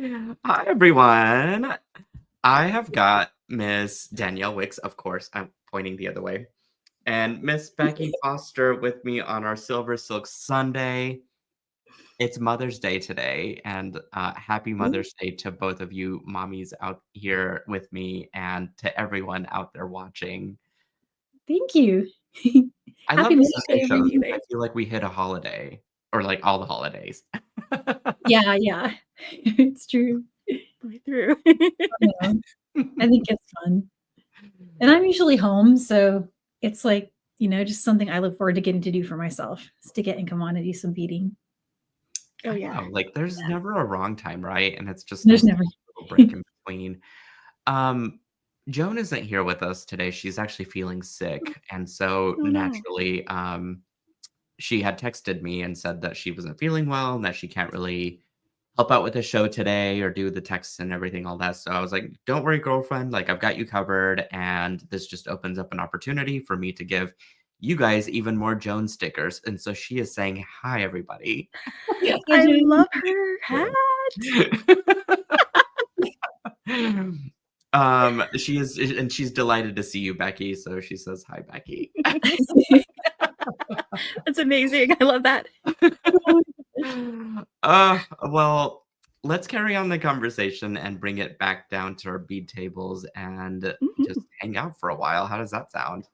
Hi, everyone. I have got Miss Danielle Wickes, of course. I'm pointing the other way. And Miss Becky Foster with me on our SilverSilk Sunday. It's Mother's Day today, and happy Ooh, Mother's Day to both of you mommies out here with me and to everyone out there watching. thank you. I Happy love the Mother's Sunday Day, shows. everybody. I feel like we hit a holiday, or like all the holidays. Yeah. It's true. Right through. Yeah, I think it's fun. And I'm usually home, so it's like, just something I look forward to getting to do for myself, is to get and come on and do some beading. Oh I yeah. know, like, there's never a wrong time, right? And it's just There's nice to never have a little break in between. Um, Joan isn't here with us today. She's actually feeling sick, and so Oh no. naturally, she had texted me and said that she wasn't feeling well and that she can't really help out with the show today or do the texts and everything, all that. So I was like, "Don't worry, girlfriend. Like, I've got you covered, and this just opens up an opportunity for me to give you guys even more Joan stickers." And so she is saying, "Hi, everybody." I love her hat. She is, and she's delighted to see you, Becky. So she says, "Hi, Becky." That's amazing. I love that. Well, let's carry on the conversation and bring it back down to our bead tables and just hang out for a while. How does that sound?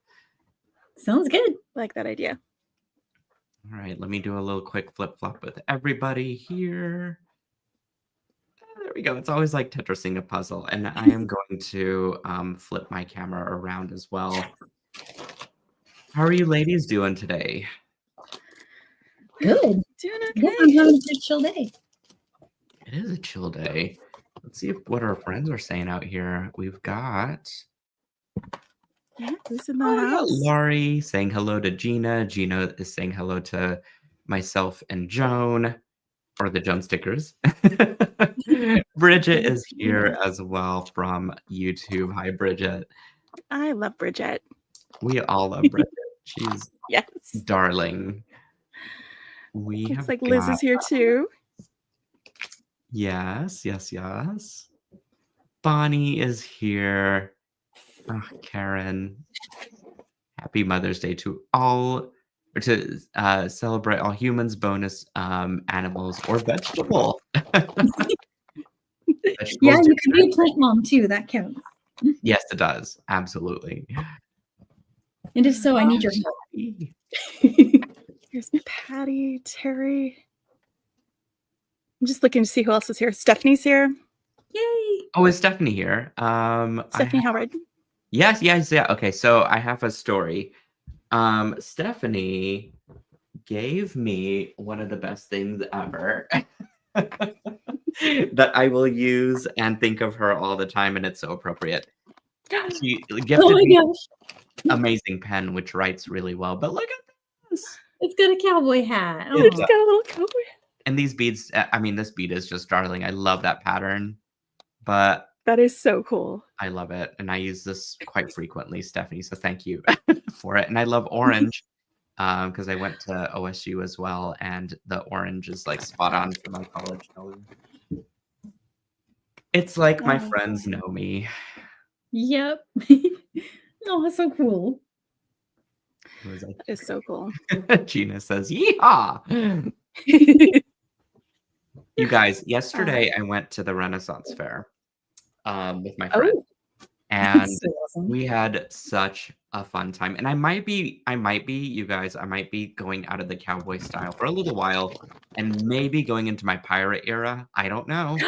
Sounds good. I like that idea. All right, let me do a little quick flip flop with everybody here. There we go. It's always like Tetrising a puzzle, and I am going to flip my camera around as well. How are you ladies doing today? Good. Doing Yeah, okay. I'm having a good chill day. It is a chill day. Let's see what our friends are saying out here. We've got Yeah, who's in the house? Laurie saying hello to Gina. Gina is saying hello to myself and Joan, or the Joan stickers. Bridget is here as well from YouTube. Hi, Bridget. I love Bridget. We all love Bridget. She's Yes. darling. We Looks have like Liz got, is here too. yes. Bonnie is here. Oh, Karen. Happy Mother's Day to all, or to celebrate all humans, bonus animals, or vegetable. Yeah, Vegetables you do can be a plant mom too. That counts. Yes, it does. Absolutely. And if so, I need your help. Here's Patty, Terry. I'm just looking to see who else is here. Stephanie's here. Yay! Oh, is Stephanie here? Stephanie Howard. Yes. Yeah. Okay, so I have a story. Stephanie gave me one of the best things ever that I will use and think of her all the time, and it's so appropriate. She gifted Oh my me gosh. amazing pen, which writes really well. But look at this. It's got a cowboy hat. It It's does. got a little cowboy. And these beads, I mean, this bead is just darling. I love that pattern, but That is so cool. I love it. And I use this quite frequently, Stephanie. So thank you for it. And I love orange because I went to OSU as well. And the orange is like spot on for my college color. It's like my friends know me. Yep. Oh, that's so cool. That is so cool. Gina says, yeehaw. You guys, yesterday I went to the Renaissance Fair with my friend. And So awesome. we had such a fun time. And I might be, you guys, I might be going out of the cowboy style for a little while and maybe going into my pirate era. I don't know.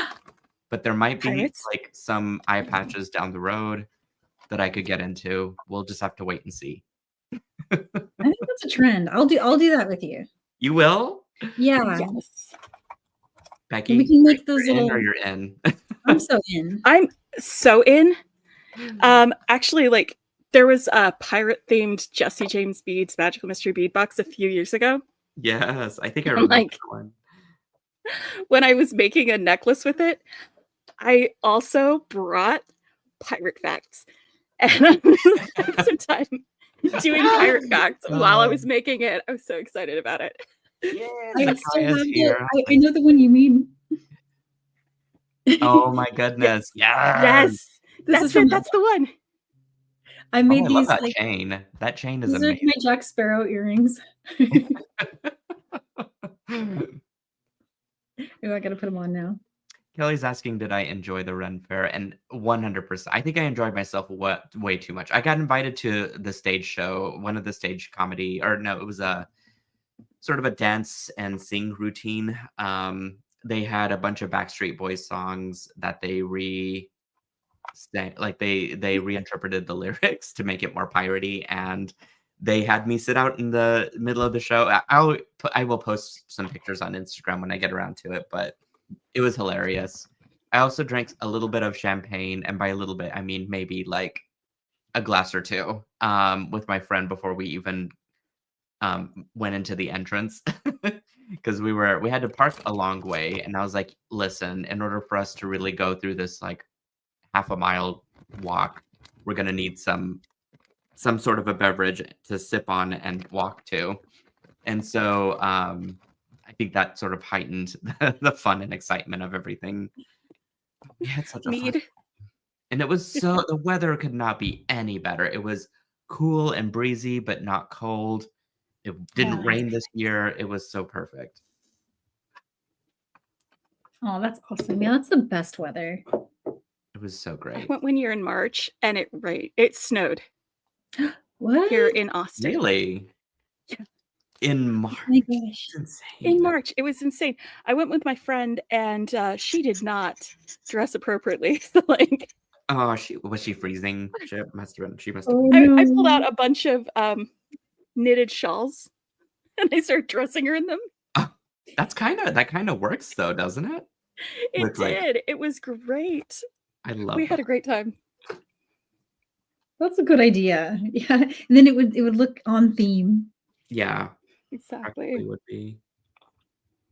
But there might be Pirates? like some eye patches down the road that I could get into. We'll just have to wait and see. I think that's a trend. I'll do that with you. You will? Yeah. Yes. Becky, We can make those you're in little. or you're in? I'm so in. I'm so in. Actually, like there was a pirate themed Jesse James Beads Magical Mystery Bead Box a few years ago. Yes, I think I remember that one. When I was making a necklace with it, I also brought pirate facts. And I spent some time doing pirate facts while I was making it. I was so excited about it. Yeah, I know the one you mean. Oh my goodness. Yes. Yes. This That's is it. That's the one. I Oh, made I love these that like chain. That chain is these are amazing. my Jack Sparrow earrings. Oh, I gotta put them on now. Kelly's asking, did I enjoy the Ren Fair? And 100%. I think I enjoyed myself way too much. I got invited to the stage show, one of the stage comedy, or no, it was a sort of a dance and sing routine. They had a bunch of Backstreet Boys songs that they they reinterpreted the lyrics to make it more piratey, and they had me sit out in the middle of the show. I will post some pictures on Instagram when I get around to it, but it was hilarious. I also drank a little bit of champagne, and by a little bit, I mean maybe like a glass or two, with my friend before we even went into the entrance because we had to park a long way, and I was like, listen, in order for us to really go through this like half a mile walk, we're gonna need some sort of a beverage to sip on and walk to. And so I think that sort of heightened the fun and excitement of everything. We had such a fun Mead. and it was so the weather could not be any better. It was cool and breezy, but not cold. It didn't rain this year. It was so perfect. Oh, that's awesome. Yeah, that's the best weather. It was so I great. went one year in March and it snowed What? here in Austin. Really? Yeah. In March? Oh my gosh. It's insane. In March. It was insane. I went with my friend and she did not dress appropriately. So like Oh, was she freezing? She must have been. Oh, I pulled no. out a bunch of knitted shawls and I started dressing her in them. That kind of works though, doesn't it? It With, like- did. It was great. I love We that. had a great time. That's a good idea. Yeah. And then it would look on theme. Yeah, Exactly. actually would be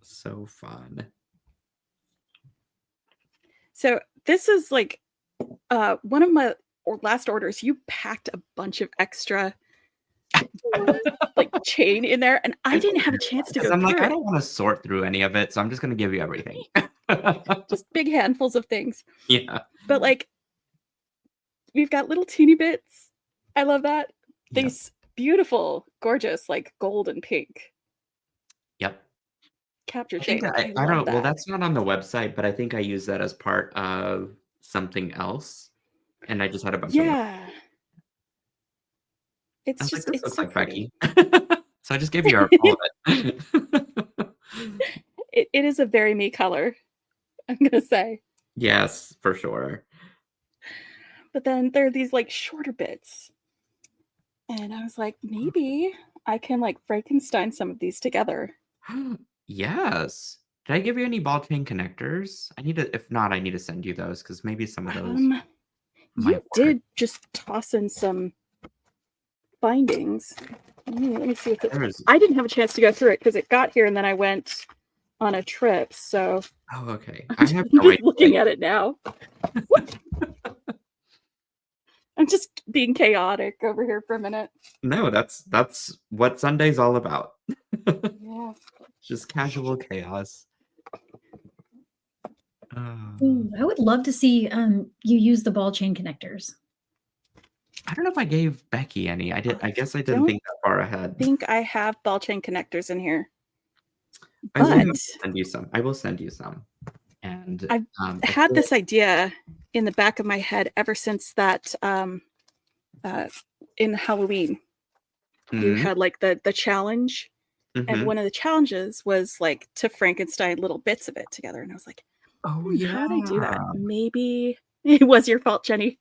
so fun. So this is like one of my last orders. You packed a bunch of extra like chain in there, and I didn't have a chance to go I'm like, through I it. don't want to sort through any of it, so I'm just gonna give you everything. Just big handfuls of things. Yeah. But like we've got little teeny bits. I love that. Yep. These beautiful, gorgeous, like gold and pink Yep. capture I think chain. I love don't. Well, that. that's not on the website, but I think I use that as part of something else, and I just had a bunch of. Yeah. I It's was just like, this it's looks so like pretty. Becky. So I just gave you all of it. It is a very me color, I'm gonna say. Yes, for sure. But then there are these like shorter bits. And I was like, maybe I can like Frankenstein some of these together. Yes. Did I give you any ball chain connectors? I need to. If not, I need to send you those because maybe some of those. You might work. did just toss in some bindings. Let me see if There's. I didn't have a chance to go through it because it got here and then I went on a trip. So Oh, okay. I'm I just have no idea. looking at it now. I'm just being chaotic over here for a minute. No, that's what Sunday's all about. Yeah. Just casual chaos. Ooh, I would love to see you use the ball chain connectors. I don't know if I gave Becky any. I did. I guess I didn't Don't think that far ahead. I think I have ball chain connectors in here. I will But send you some. I will send you some. And I've I had feel this idea in the back of my head ever since that in Halloween you Mhm, had like the challenge, and mhm. one of the challenges was like to Frankenstein little bits of it together, and I was like, Oh how would I do that? yeah. Maybe it was your fault, Jenny,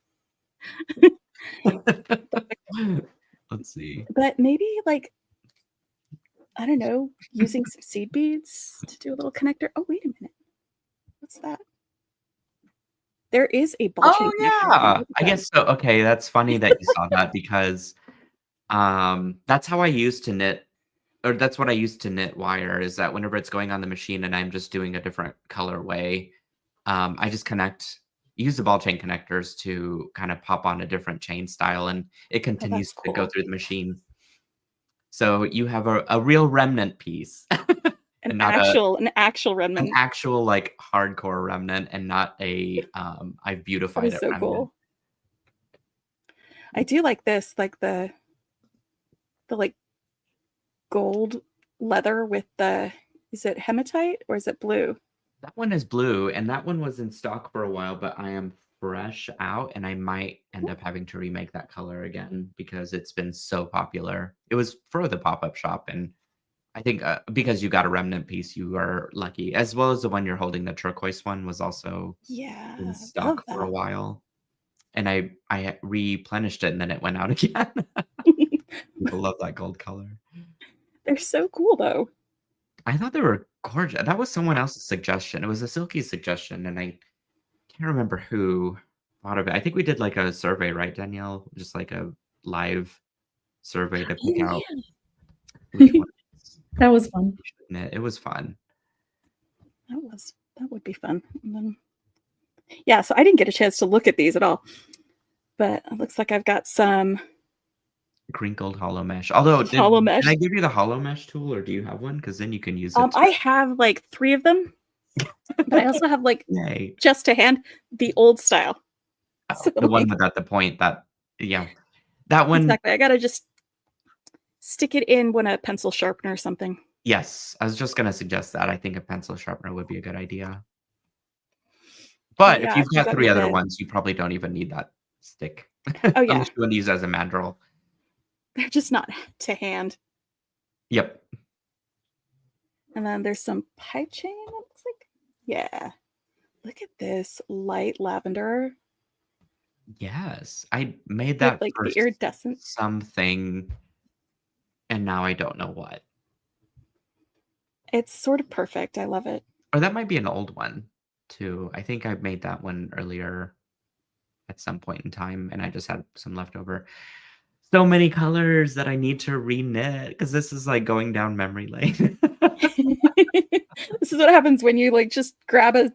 Let's see. but maybe like I don't know, using some seed beads to do a little connector. Oh, wait a minute, what's that? There is a ball chain Oh connector. yeah. Look at I that. guess so. Okay, that's funny that you saw that because that's how I used to knit, or that's what I used to knit wire, is that whenever it's going on the machine and I'm just doing a different colorway, I just use the ball chain connectors to kind of pop on a different chain style, and it continues to go cool. through the machine. So you have a real remnant piece. An not actual an remnant. actual like hardcore remnant, and not a I've That beautified is it so remnant. cool. I do like this, like the like gold leather with the, is it hematite or is it blue? That one is blue, and that one was in stock for a while, but I am fresh out, and I might end up having to remake that color again because it's been so popular. It was for the pop-up shop, and I think because you got a remnant piece, you are lucky. As well as the one you're holding, the turquoise one was also Yeah, in I stock love for a that. while. And I replenished it, and then it went out again. People love that gold color. They're so cool though. I thought they were gorgeous. That was someone else's suggestion. It was a Silky suggestion, and I can't remember who thought of it. I think we did like a survey, right, Danielle? Just like a live survey to pick out which one. That was fun. It was fun. That would be fun. And then, yeah, so I didn't get a chance to look at these at all, but it looks like I've got some Crinkled hollow mesh. Although, hollow mesh. did I give you the hollow mesh tool, or do you have one? Because then you can use it. I have like 3 of them, but I also have like Yay. just to hand the old style. So, The one like, without the point. That one. exactly. I gotta just stick it in when a pencil sharpener or something. Yes, I was just gonna suggest that. I think a pencil sharpener would be a good idea. But Yeah, if you've got 3 other the- ones, you probably don't even need that stick. Oh yeah, Unless you want to use it as a mandrel. they're just not to hand. Yep. And then there's some pipe chain, it looks like. Yeah. Look at this light lavender. Yes. I made With, that like for the iridescent. something, and now I don't know what. It's sort of perfect. I love it. Or that might be an old one too. I think I made that one earlier at some point in time, and I just had some left over. So many colors that I need to reknit because this is like going down memory lane. This is what happens when you like just grab a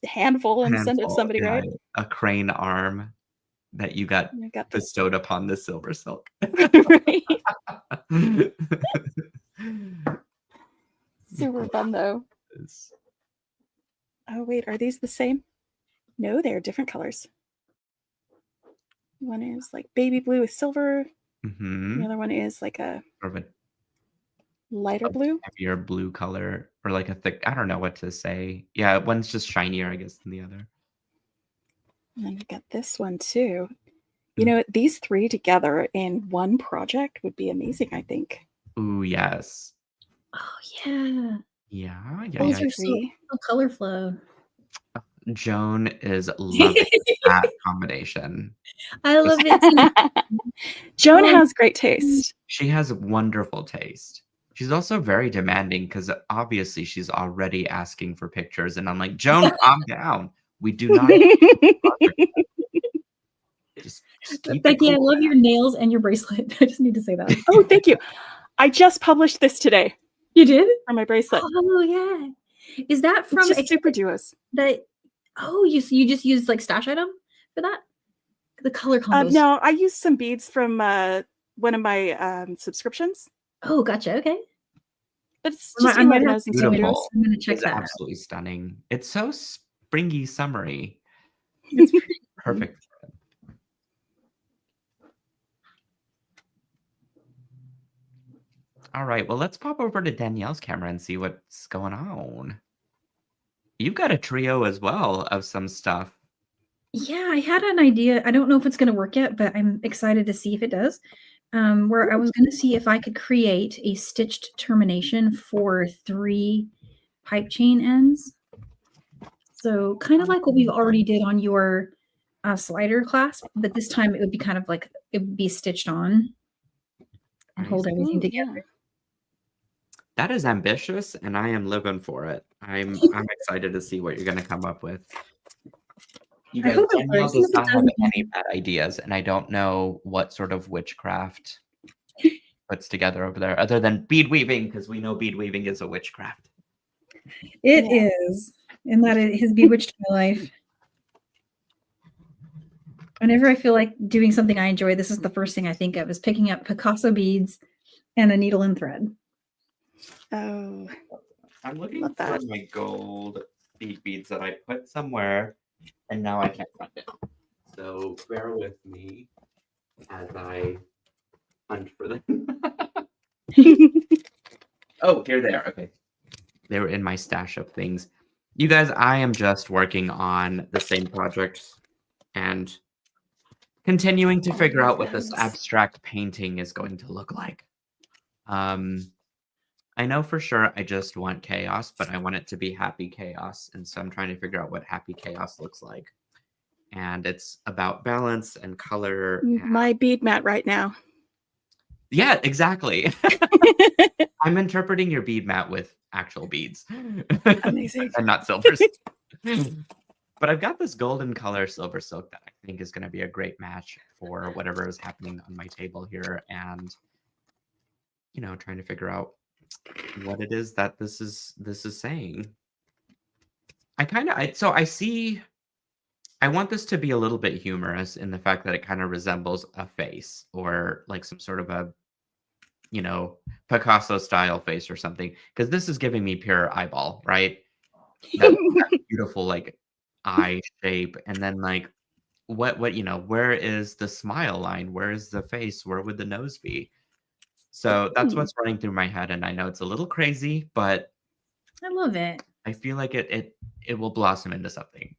handful and send it to somebody, Yeah, right? a crane arm that you got I got this. bestowed upon the SilverSilk. Right? Super fun though. Oh wait, are these the same? No, they're different colors. One is like baby blue with silver. The other one is like a Sort of a lighter blue. heavier blue color, or like a thick, I don't know what to say. Yeah, one's just shinier, I guess, than the other. And then we got this one too. You know, these 3 together in one project would be amazing, I think. Ooh, yes. Oh yeah. Yeah. Those are so color flow. Joan is loving that combination. I love it too. Joan has great taste. She has wonderful taste. She's also very demanding because obviously she's already asking for pictures, and I'm like, Joan, calm down. We do not. Just Becky, I love your nails and your bracelet. I just need to say that. Oh, thank you. I just published this today. You did? For my bracelet. Oh yeah. Is that from just Super Duos? You just used like stash item for that? The color combos. No, I used some beads from one of my subscriptions. Oh, gotcha. Okay. But it's just beautiful. I'm gonna check that. Absolutely stunning. It's so springy, summery. It's perfect. All right, well, let's pop over to Danielle's camera and see what's going on. You've got a trio as well of some stuff. Yeah, I had an idea. I don't know if it's going to work yet, but I'm excited to see if it does. Where I was going to see if I could create a stitched termination for 3 pipe chain ends. So kind of like what we've already did on your slider clasp, but this time it would be kind of like it would be stitched on and hold everything together. Yeah. That is ambitious, and I am living for it. I'm excited to see what you're going to come up with. You guys, Danielle does not have any bad ideas, and I don't know what sort of witchcraft puts together over there, other than bead weaving, because we know bead weaving is a witchcraft. It is, and that it has bewitched my life. Whenever I feel like doing something I enjoy, this is the first thing I think of, is picking up Picasso beads and a needle and thread. Oh, I'm looking Love for that. my gold beads that I put somewhere, and now I can't find it. So bear with me as I hunt for them. Oh, here they are. Okay. They were in my stash of things. You guys, I am just working on the same projects and continuing to figure out what this abstract painting is going to look like. I know for sure I just want chaos, but I want it to be happy chaos. And so I'm trying to figure out what happy chaos looks like. And it's about balance and color. My bead mat right now. Yeah, exactly. I'm interpreting your bead mat with actual beads. Amazing. And not silvers. But I've got this golden color silver silk that I think is going to be a great match for whatever is happening on my table here. And, you know, trying to figure out what it is that this is saying. I want this to be a little bit humorous in the fact that it kind of resembles a face or like some sort of a, you know, Picasso style face or something. Because this is giving me pure eyeball, right? That beautiful like eye shape. And then like what, you know, where is the smile line? Where is the face? Where would the nose be? So that's what's running through my head. And I know it's a little crazy, but I love it. I feel like it will blossom into something.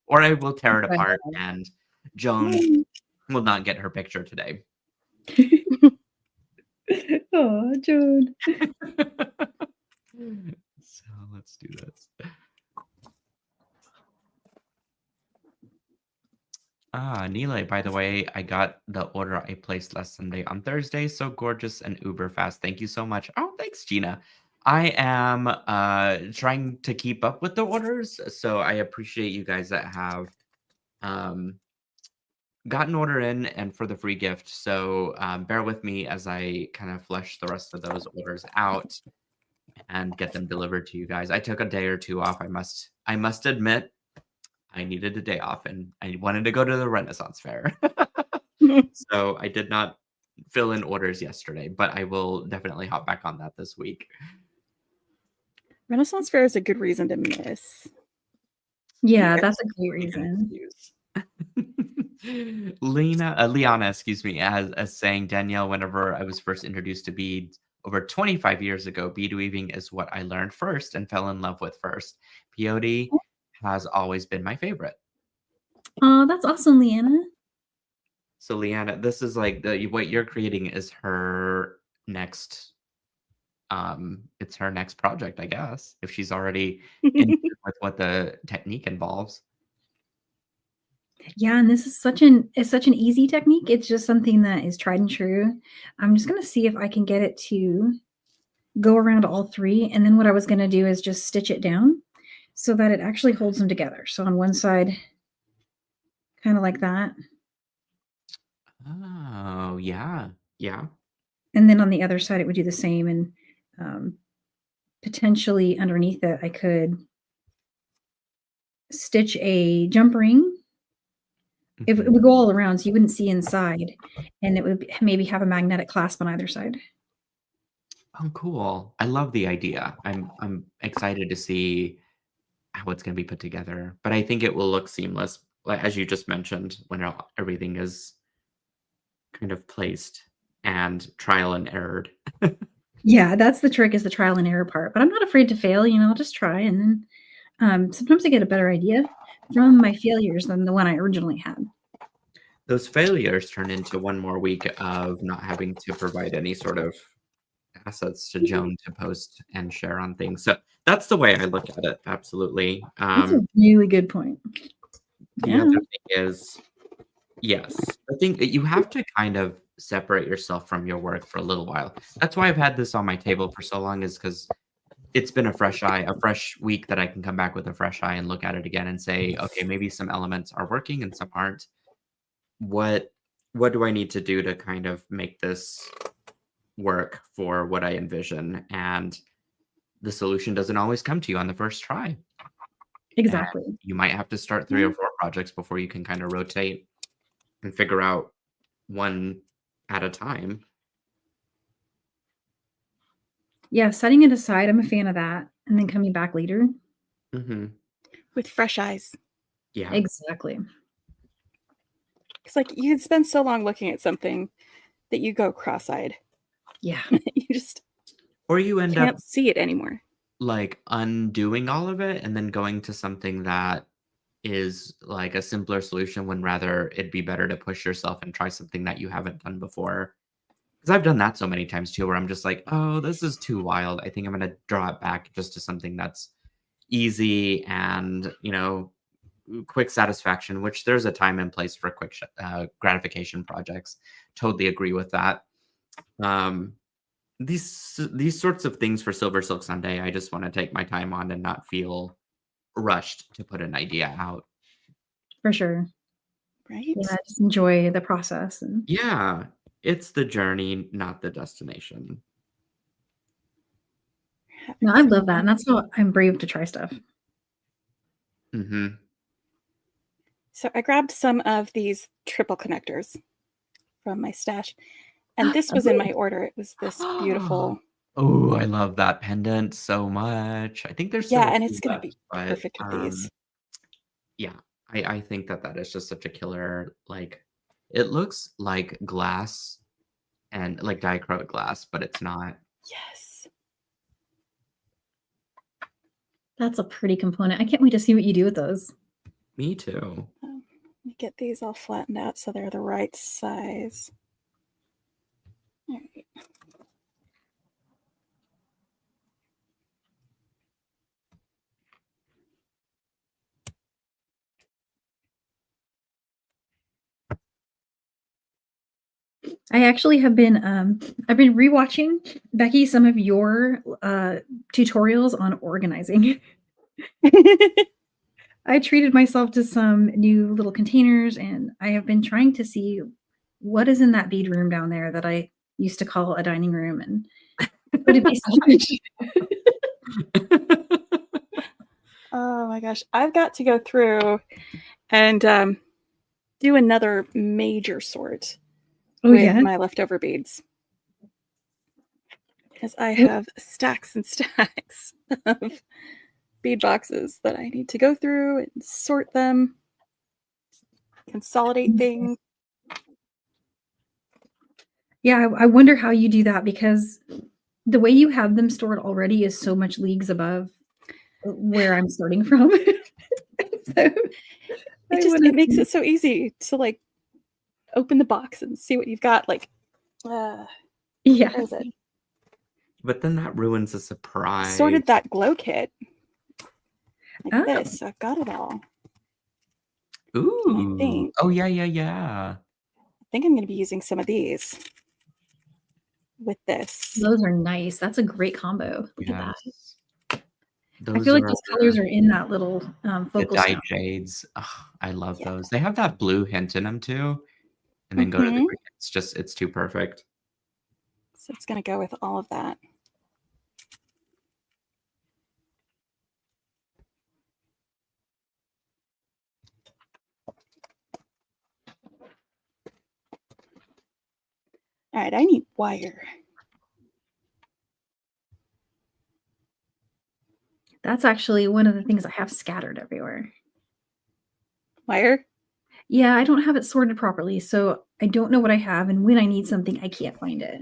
Or I will tear it apart and Joan will not get her picture today. Oh, Joan. So let's do this. Nealay, by the way, I got the order I placed last Sunday on Thursday. So gorgeous and uber fast. Thank you so much. Oh, thanks, Gina. I am trying to keep up with the orders. So I appreciate you guys that have got an order in and for the free gift. So bear with me as I kind of flesh the rest of those orders out and get them delivered to you guys. I took a day or two off. I must admit, I needed a day off and I wanted to go to the Renaissance Fair. So I did not fill in orders yesterday, but I will definitely hop back on that this week. Renaissance Fair is a good reason to miss. Yeah, that's a great reason. Liana, excuse me, as saying, Danielle, whenever I was first introduced to beads over 25 years ago, bead weaving is what I learned first and fell in love with first. Peyote has always been my favorite. Oh, that's awesome, Leanna. So Leanna, this is like what you're creating is her next it's her next project, I guess, if she's already in with what the technique involves. Yeah, and this is such an easy technique. It's just something that is tried and true. I'm just gonna see if I can get it to go around all three. And then what I was gonna do is just stitch it down so that it actually holds them together. So on one side, kind of like that. Oh, yeah. Yeah. And then on the other side, it would do the same. And potentially underneath it, I could stitch a jump ring. It would go all around, so you wouldn't see inside. And it would maybe have a magnetic clasp on either side. Oh, cool. I love the idea. I'm excited to see how it's going to be put together, but I think it will look seamless, like as you just mentioned, when everything is kind of placed and trial and errored. Yeah, that's the trick, is the trial and error part. But I'm not afraid to fail. You know, I'll just try, and then sometimes I get a better idea from my failures than the one I originally had. Those failures turn into one more week of not having to provide any sort of assets to Joan to post and share on things. So that's the way I look at it. Absolutely. That's a really good point. The other thing is, yes, I think that you have to kind of separate yourself from your work for a little while. That's why I've had this on my table for so long, is because it's been a fresh week that I can come back with a fresh eye and look at it again and say, okay, maybe some elements are working and some aren't. What do I need to do to kind of make this work for what I envision? And the solution doesn't always come to you on the first try. Exactly. And you might have to start 3 or 4 projects before you can kind of rotate and figure out one at a time. Yeah, setting it aside, I'm a fan of that, and then coming back later. Hmm. with fresh eyes. Yeah. Exactly. It's like you can spend so long looking at something that you go cross-eyed. Yeah. You just Or you end up can't see it anymore. like undoing all of it and then going to something that is like a simpler solution when rather it'd be better to push yourself and try something that you haven't done before. Because I've done that so many times too, where I'm just like, oh, this is too wild. I think I'm going to draw it back just to something that's easy and, quick satisfaction, which there's a time and place for quick gratification projects. Totally agree with that. Um, these sorts of things for Silver Silk Sunday, I just want to take my time on and not feel rushed to put an idea out. For sure. Right? Yeah, just enjoy the process. And Yeah, it's the journey, not the destination. no, I love that. And that's how I'm brave to try stuff. Hmm. So I grabbed some of these triple connectors from my stash. And this was in my order. It was this beautiful. Oh, I love that pendant so much. I think there's still Yeah, a and few it's going to left, be but perfect with these. yeah, I think that is just such a killer. Like, it looks like glass and like diacrylic glass, but it's not. Yes. That's a pretty component. I can't wait to see what you do with those. Me too. Let me get these all flattened out so they're the right size. All right. I actually have been I've been rewatching, Becky, some of your tutorials on organizing. I treated myself to some new little containers, and I have been trying to see what is in that bead room down there that I used to call a dining room, and would it be selfish? Oh my gosh. I've got to go through and do another major sort with my leftover beads. Because I have stacks and stacks of bead boxes that I need to go through and sort them, consolidate things. Yeah, I wonder how you do that, because the way you have them stored already is so much leagues above where I'm starting from. So, it makes it so easy to like open the box and see what you've got. Like, yeah. where is it? But then that ruins the surprise. I sorted that glow kit like this, so I've got it all. Ooh. Oh yeah. I think I'm going to be using some of these with this. Those are nice. That's a great combo. Look at that. Those I feel like those colors are in that little focal dyed stone. shades. Oh, I love those. They have that blue hint in them too. And then go to the green. It's too perfect. So it's going to go with all of that. All right, I need wire. That's actually one of the things I have scattered everywhere. Wire? Yeah, I don't have it sorted properly, so I don't know what I have, and when I need something, I can't find it.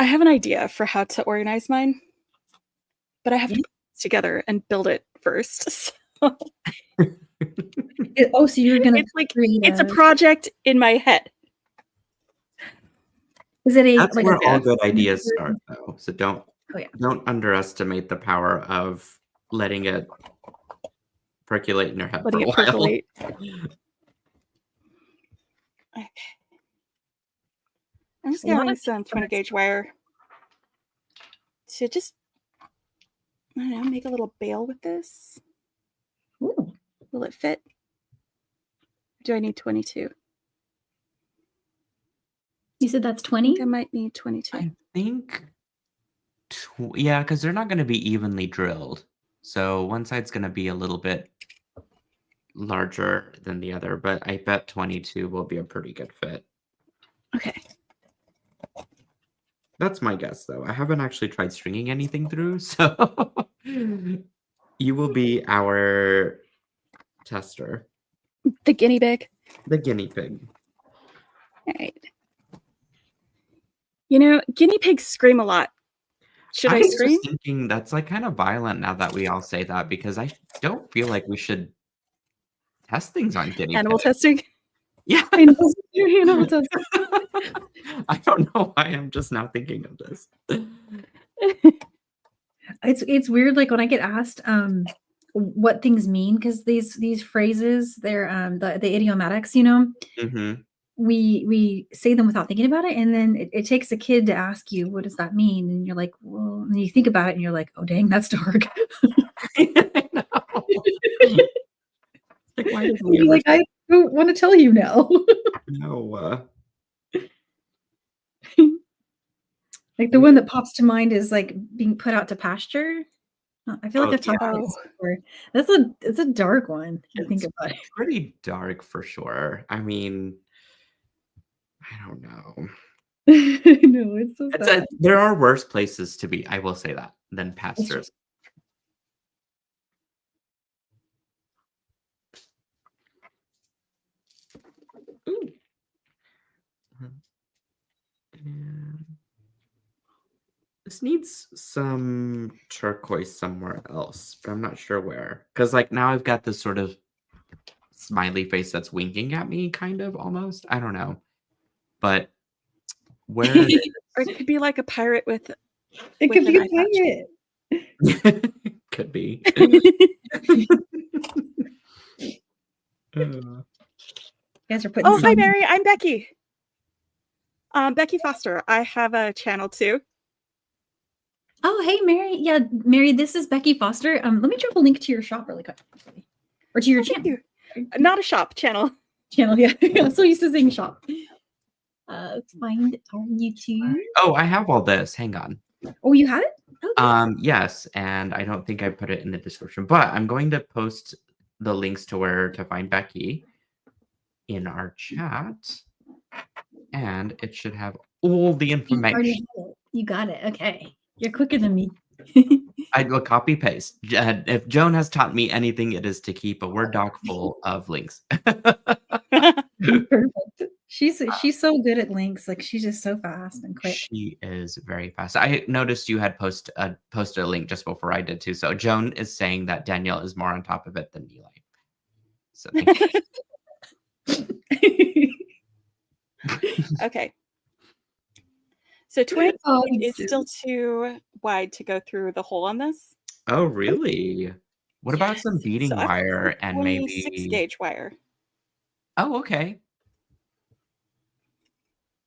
I have an idea for how to organize mine, but I have to put it together and build it first. So. So you're gonna? It's like it's a project in my head. Is it That's where all good ideas start, though. So don't underestimate the power of letting it percolate in your head for a while. Percolate. Okay. I'm just gathering some 20 gauge wire to just, I don't know, make a little bail with this. Ooh. Will it fit? Do I need 22? You said that's 20? I might need 22. I think, yeah, because they're not going to be evenly drilled. So one side's going to be a little bit larger than the other, but I bet 22 will be a pretty good fit. Okay. That's my guess, though. I haven't actually tried stringing anything through, so you will be our tester, The guinea pig. the guinea pig. All right. You know, guinea pigs scream a lot. Should I was scream? just thinking that's like kind of violent now that we all say that, because I don't feel like we should test things on guinea Animal pigs. testing. Yeah. Animal testing. I don't know why I'm just now thinking of this. It's weird, like when I get asked what things mean, because these phrases, they're the idiomatics, you know, Mm-hmm. we say them without thinking about it, and then it takes a kid to ask you, what does that mean? And you're like, well, and you think about it and you're like, oh dang, that's dark. I know. Like, why did we You're like, I don't want to tell you now. No. Like the one that pops to mind is like being put out to pasture. I feel like I've talked about this before. It's a dark one. I think about it. Pretty dark for sure. I mean, I don't know. No, it's so sad. There are worse places to be, I will say that, than pastures. Ooh. This needs some turquoise somewhere else, but I'm not sure where. Because like now I've got this sort of smiley face that's winking at me, kind of almost. I don't know. But where Or it could be like a pirate with It with could be an a eye patch. pirate. could be. You guys are putting Oh, hi some- Mary, I'm Becky. Becky Foster. I have a channel too. Oh, hey Mary. Yeah, Mary, this is Becky Foster. Let me drop a link to your shop really quick. Or to your Thank channel. you. Not a shop channel. Channel, yeah. I'm so used to saying shop. Let's find our YouTube. Oh, I have all this. Hang on. Oh, you have it? Okay. Yes, and I don't think I put it in the description, but I'm going to post the links to where to find Becky in our chat, and it should have all the information. You got it. Okay. You're quicker than me. I will copy paste. If Joan has taught me anything, it is to keep a Word doc full of links. Perfect. She's so good at links. Like she's just so fast and quick. She is very fast. I noticed you had posted a link just before I did too. So Joan is saying that Danielle is more on top of it than Nealay. So thank you. Okay. So 20 is still too wide to go through the hole on this. Oh, really? What about some beading So I've got wire some and 26 maybe gauge wire. Oh, okay.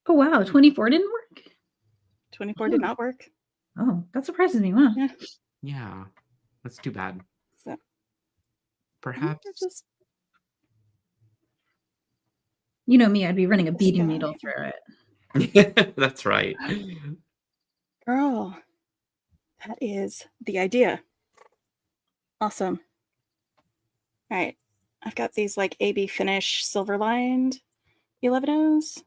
Oh wow, 24 didn't work? 24 did not work. Oh, that surprises me. Wow. Yeah. Yeah. That's too bad. So Perhaps just You know me, I'd be running a This beading guy. needle through it. That's right. girl. That is the idea. Awesome. All right. I've got these like AB finish silver lined 11Os.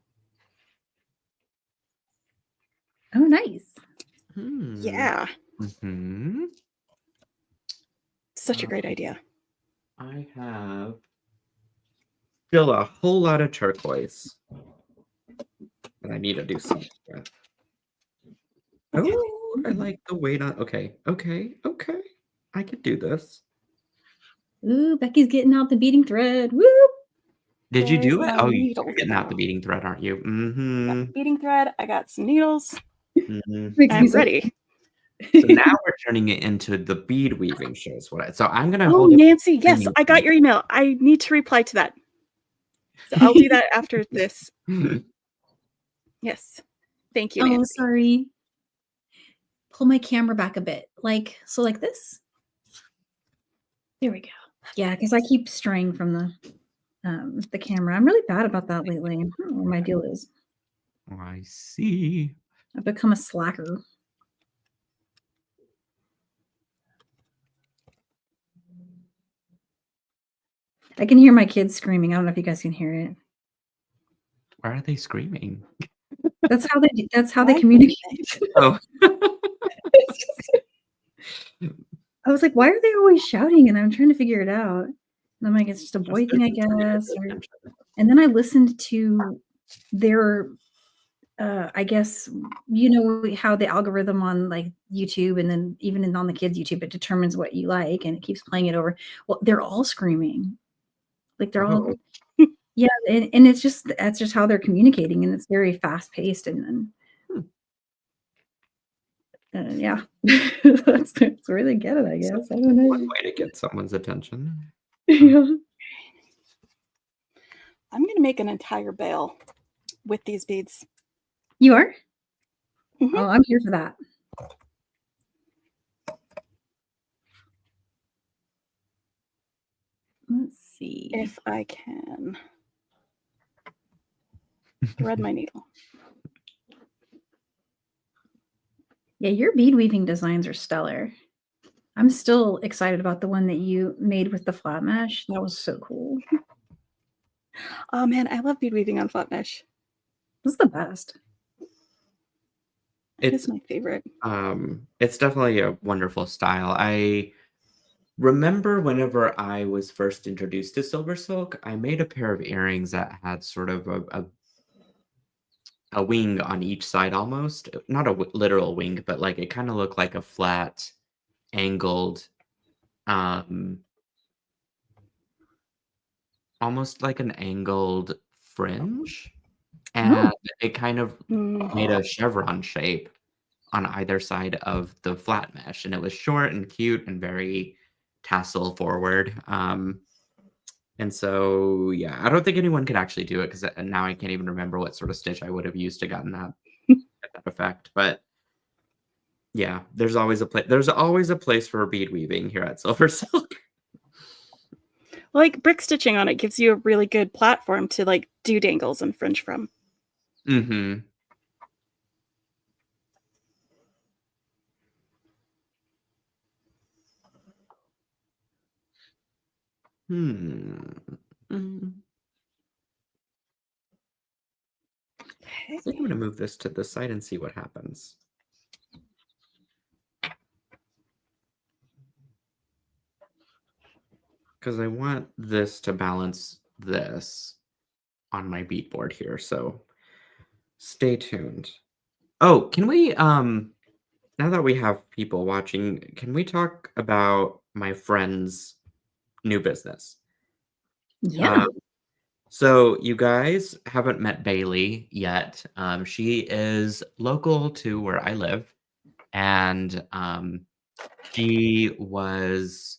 Oh, nice. Yeah. Hmm. Such a great idea. I have still a whole lot of turquoise that I need to do something with. Oh, I like the weight on. Okay. I could do this. Ooh, Becky's getting out the beading thread. Woo! Did you do it? There's Oh, my you're needles getting out now. the beading thread, aren't you? Got Mm-hmm. beading thread. I got some needles. Mhm. Makes me I'm so- ready. So now we're turning it into the bead weaving shows. So I'm gonna Oh, hold it. Nancy, yes, I got your email. I need to reply to that. So I'll do that after this. Yes. Thank you, Oh, Nancy. sorry. Pull my camera back a bit. Like this. There we go. Yeah, because I keep straying from the camera. I'm really bad about that lately. I don't know what my deal is. I see. I've become a slacker. I can hear my kids screaming. I don't know if you guys can hear it. Why are they screaming? That's how they Why? communicate. Oh. I was like, "Why are they always shouting?" And I'm trying to figure it out. And I'm like, "It's just a boy thing, I guess." And then I listened to their, I guess, you know how the algorithm on like YouTube and then even on the kids' YouTube, it determines what you like and it keeps playing it over. Well, they're all screaming. Like they're all, Oh. yeah, and it's just that's just how they're communicating, and it's very fast paced, and then yeah, that's where they get it, I guess. I don't One know. way to get someone's attention. Yeah. I'm gonna make an entire bale with these beads. You are? Mhm. Oh, I'm here for that. Let's see. If I can thread my needle. Yeah, your bead weaving designs are stellar. I'm still excited about the one that you made with the flat mesh. That was so cool. Oh man, I love bead weaving on flat mesh. This is the best. It's my favorite. It's definitely a wonderful style. I remember whenever I was first introduced to SilverSilk, I made a pair of earrings that had sort of a wing on each side almost. Not a literal wing, but like it kind of looked like a flat, angled, um, almost like an angled fringe. And it kind of made a chevron shape on either side of the flat mesh. And it was short and cute and very tassel forward. And so, yeah, I don't think anyone could actually do it because now I can't even remember what sort of stitch I would have used to gotten that, that effect. But yeah, there's always a place. There's always a place for bead weaving here at SilverSilk. Like brick stitching on it gives you a really good platform to like do dangles and fringe from. Mm-hmm. I think I'm going to move this to the side and see what happens. Because I want this to balance this on my beat board here. So stay tuned. Oh, can we, now that we have people watching, can we talk about my friend's new business? Yeah. So you guys haven't met Bailey yet. She is local to where I live, and she was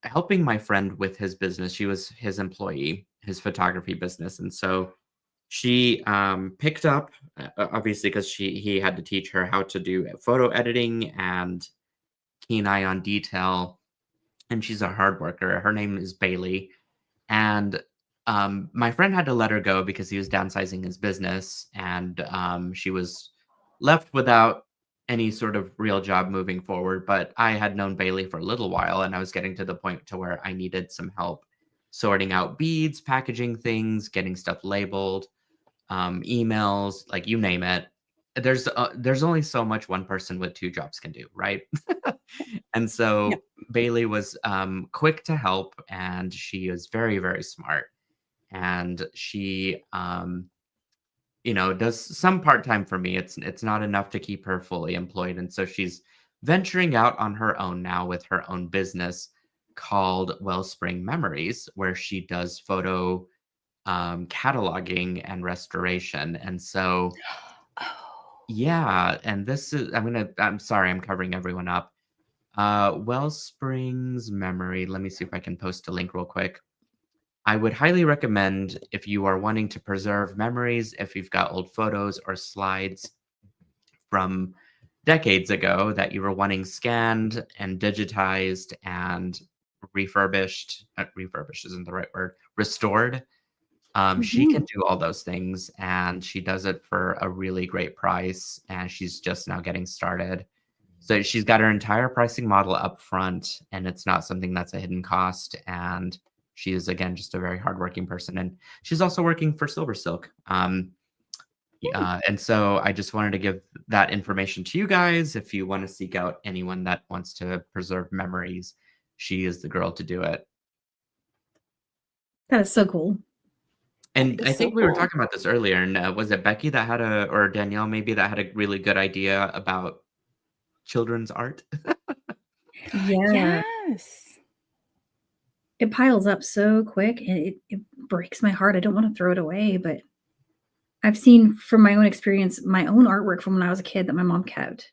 helping my friend with his business. She was his employee, his photography business, and so she picked up, obviously, because he had to teach her how to do photo editing and keen eye on detail. And she's a hard worker. Her name is Bailey, and my friend had to let her go because he was downsizing his business, and she was left without any sort of real job moving forward. But I had known Bailey for a little while, and I was getting to the point to where I needed some help sorting out beads, packaging things, getting stuff labeled, emails, like you name it. There's only so much one person with two jobs can do, right? And so Yep. Bailey was quick to help, and she is very, very smart. And she, does some part time for me. It's not enough to keep her fully employed, and so she's venturing out on her own now with her own business called Wellspring Memories, where she does photo cataloging and restoration. And so, yeah, and this is I'm sorry, I'm covering everyone up. Wellspring's Memory. Let me see if I can post a link real quick. I would highly recommend if you are wanting to preserve memories, if you've got old photos or slides from decades ago that you were wanting scanned and digitized and refurbished. Refurbished isn't the right word. Restored. She can do all those things, and she does it for a really great price, and she's just now getting started. So she's got her entire pricing model up front, and it's not something that's a hidden cost. And she is, again, just a very hardworking person. And she's also working for SilverSilk. And so I just wanted to give that information to you guys. If you want to seek out anyone that wants to preserve memories, she is the girl to do it. That is so cool. And I It's so think we were cool. talking about this earlier, and was it Becky that had or Danielle maybe that had a really good idea about children's art? Yeah. Yes. It piles up so quick and it breaks my heart. I don't want to throw it away, but I've seen from my own experience, my own artwork from when I was a kid that my mom kept.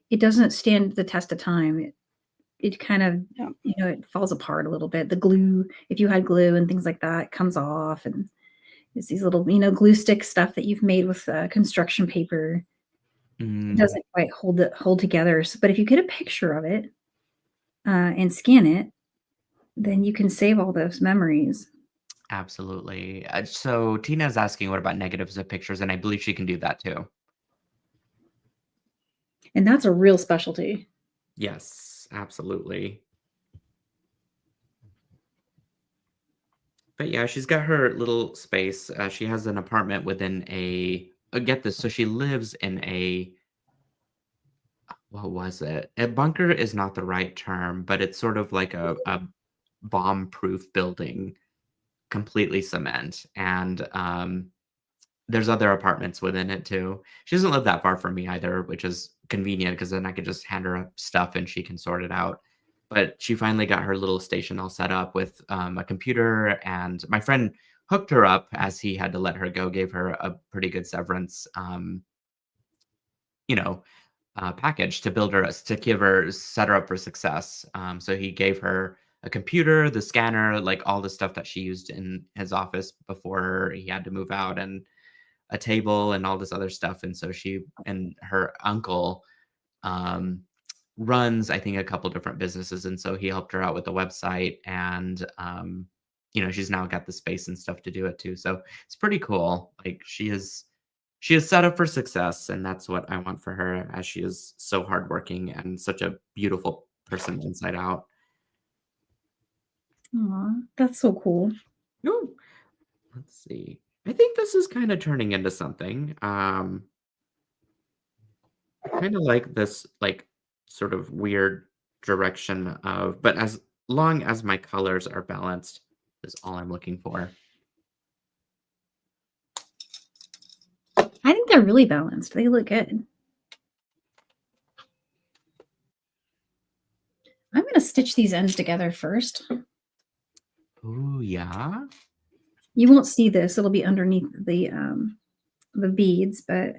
It doesn't stand the test of time. It kind of, Yeah. it falls apart a little bit. The glue, if you had glue and things like that, comes off, and it's these little, glue stick stuff that you've made with construction paper. It doesn't quite hold together. But if you get a picture of it and scan it, then you can save all those memories. Absolutely. So Tina's asking, what about negatives of pictures? And I believe she can do that too. And that's a real specialty. Yes, absolutely. But yeah, she's got her little space. She has an apartment within get this. So she lives in what was it? A bunker is not the right term, but it's sort of like a bomb-proof building, completely cement. And there's other apartments within it too. She doesn't live that far from me either, which is convenient because then I could just hand her stuff and she can sort it out. But she finally got her little station all set up with a computer, and my friend hooked her up as he had to let her go, gave her a pretty good severance, package to build her, to give her, set her up for success. So he gave her a computer, the scanner, like all the stuff that she used in his office before he had to move out, and a table and all this other stuff. And so she and her uncle runs, I think, a couple different businesses. And so he helped her out with the website, and she's now got the space and stuff to do it too. So it's pretty cool. Like she is set up for success, and that's what I want for her, as she is so hardworking and such a beautiful person inside out. Aw, that's so cool. Ooh, let's see. I think this is kind of turning into something. Kind of like this, like sort of weird direction of, but as long as my colors are balanced, is all I'm looking for. I think they're really balanced. They look good. I'm going to stitch these ends together first. Oh, yeah. You won't see this. It'll be underneath the beads, but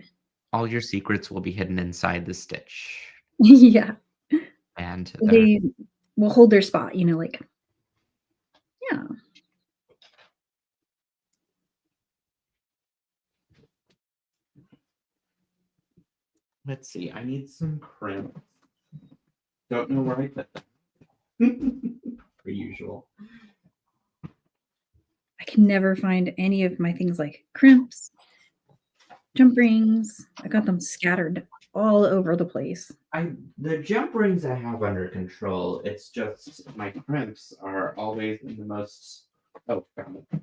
All your secrets will be hidden inside the stitch. yeah. And They will hold their spot, yeah. let's see. I need some crimp. Don't know where I put them. Per usual. I can never find any of my things like crimps, jump rings. I got them scattered all over the place. The jump rings I have under control. It's just my crimps are always in the most. Oh, found it.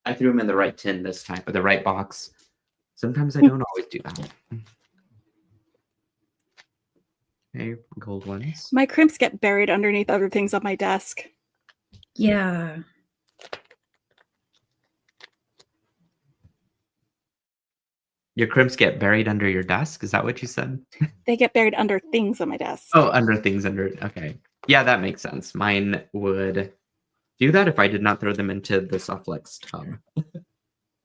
I threw them in the right tin this time, or the right box. Sometimes I don't always do that. Okay, gold ones. My crimps get buried underneath other things on my desk. Yeah. Your crimps get buried under your desk? Is that what you said? They get buried under things on my desk. Oh, under things under. Okay. Yeah, that makes sense. Mine would do that if I did not throw them into the Softflex tub.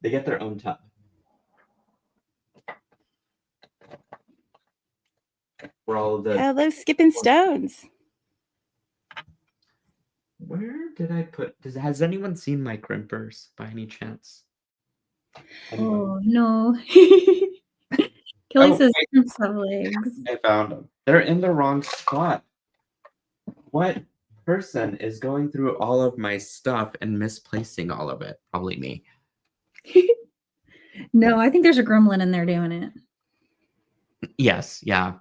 They get their own tub. For all of the. Hello, skipping stones. Where did I put? Has anyone seen my crimpers by any chance? Oh no. Kelly says crimps have legs. I found them. They're in the wrong spot. What person is going through all of my stuff and misplacing all of it? Probably me. No, I think there's a gremlin in there doing it. Yes, yeah.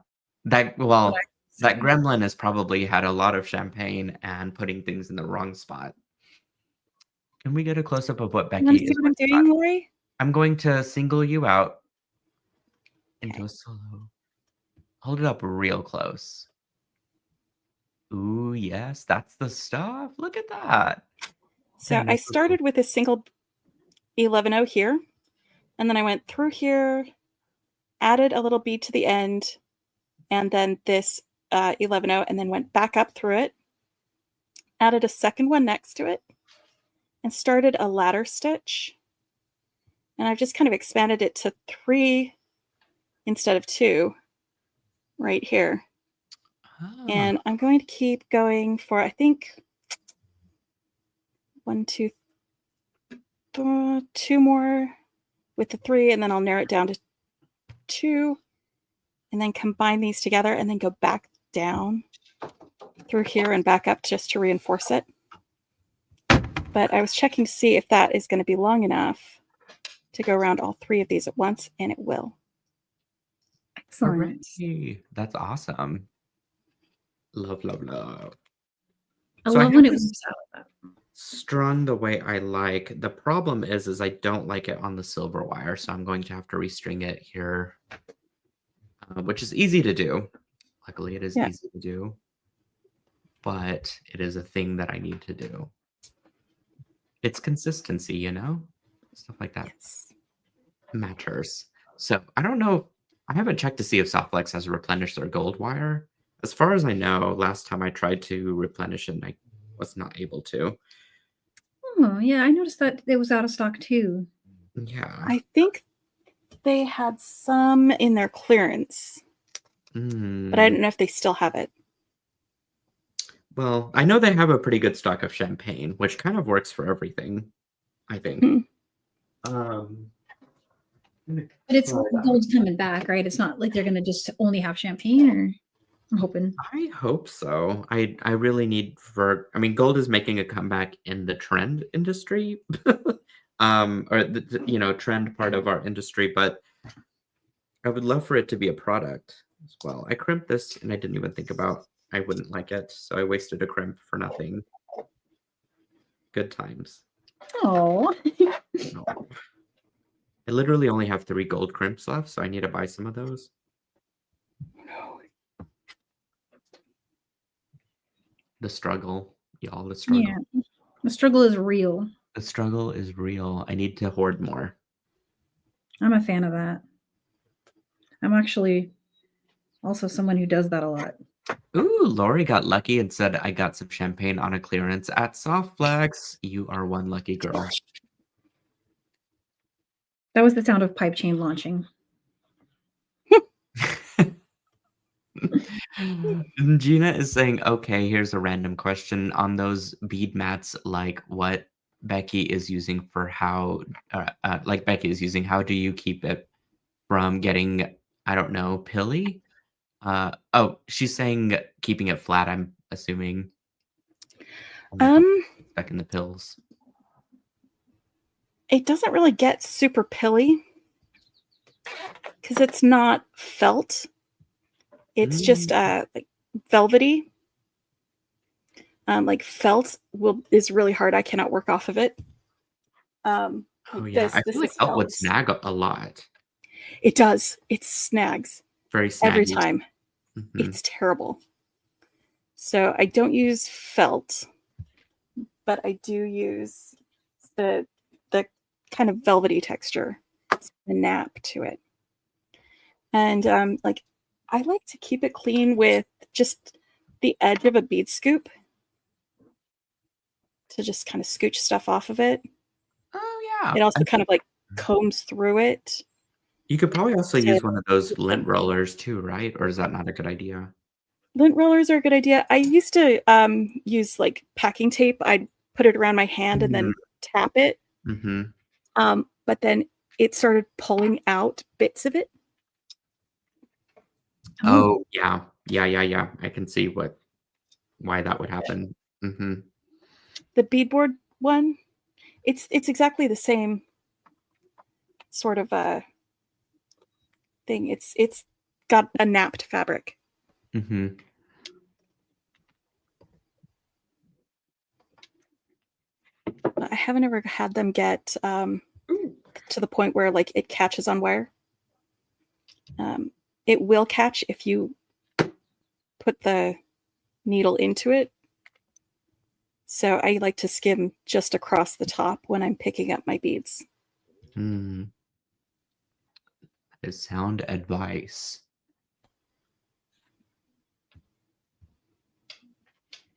That gremlin has probably had a lot of champagne and putting things in the wrong spot. Can we get a close-up of what Becky You want to see is? what I'm doing, Lori? I'm going to single you out into a solo. Hold it up real close. Ooh, yes, that's the stuff. Look at that. So Dang, I that's so cool. started with a single 11-0 here, and then I went through here, added a little bead to the end, and then this 11-0, and then went back up through it, added a second one next to it, and started a ladder stitch. And I've just kind of expanded it to 3 instead of 2 right here. Ah, And I'm going to keep going for, I think, 1, 2, 2 more with the 3, and then I'll narrow it down to 2, and then combine these together, and then go back down through here and back up just to reinforce it. But I was checking to see if that is going to be long enough to go around all 3 of these at once, and it will. Excellent. hooray. That's awesome. Love, love, love. I So I love when have it this moves out of that. strung the way I like. The problem is I don't like it on the silver wire, so I'm going to have to restring it here, which is easy to do. Luckily, it is Yeah. easy to do, but it is a thing that I need to do. It's consistency, you know? Stuff like that Yes. matters. So I don't know. I haven't checked to see if Softflex has replenished their gold wire. As far as I know, last time I tried to replenish it, I was not able to. Oh, yeah, I noticed that it was out of stock too. Yeah. I think they had some in their clearance, but I don't know if they still have it. Well, I know they have a pretty good stock of champagne, which kind of works for everything, I think. But it's gold's coming back, right? It's not like they're gonna just only have champagne, or I'm hoping. I hope so. I really need I mean, gold is making a comeback in the trend industry, or the trend part of our industry, but I would love for it to be a product as well. I crimped this and I didn't even think about I wouldn't like it, so I wasted a crimp for nothing. Good times. Oh. No. I literally only have 3 gold crimps left, so I need to buy some of those. The struggle, y'all, the struggle. Yeah. The struggle is real. The struggle is real. I need to hoard more. I'm a fan of that. I'm actually also someone who does that a lot. Ooh, Lori got lucky and said, I got some champagne on a clearance at Softflex. You are one lucky girl. That was the sound of pipe chain launching. Gina is saying, okay, here's a random question on those bead mats, like what Becky is using for how, how do you keep it from getting, I don't know, pilly? Oh, she's saying keeping it flat, I'm assuming. Back in the pills. It doesn't really get super pilly because it's not felt. It's just like velvety. Like felt is really hard. I cannot work off of it. Oh yeah, I feel like felt would felt. snag a lot. It does. It snags Very snaggy. every time. It's terrible. So I don't use felt, but I do use the kind of velvety texture, the nap to it. And like I like to keep it clean with just the edge of a bead scoop to just kind of scooch stuff off of it. Oh yeah. It also kind of like combs through it. You could probably also use one of those lint rollers too, right? Or is that not a good idea? Lint rollers are a good idea. I used to use like packing tape. I'd put it around my hand and then tap it. But then it started pulling out bits of it. Oh yeah. I can see why that would happen. The beadboard one, it's exactly the same sort of thing. It's got a napped fabric. I haven't ever had them get to the point where like it catches on wire. It will catch if you put the needle into it. So I like to skim just across the top when I'm picking up my beads. That is sound advice.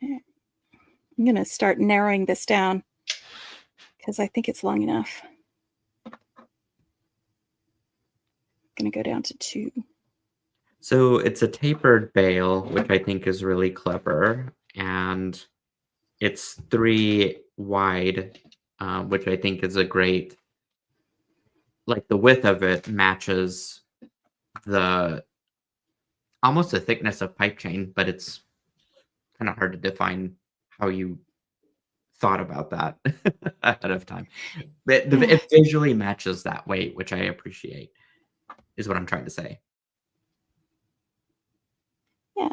I'm going to start narrowing this down because I think it's long enough. I'm going to go down to 2. So it's a tapered bail, which I think is really clever. And it's 3 wide, which I think is a great, like the width of it matches almost the thickness of pipe chain, but it's kind of hard to define how you thought about that ahead of time. But it visually matches that weight, which I appreciate, is what I'm trying to say. Yeah.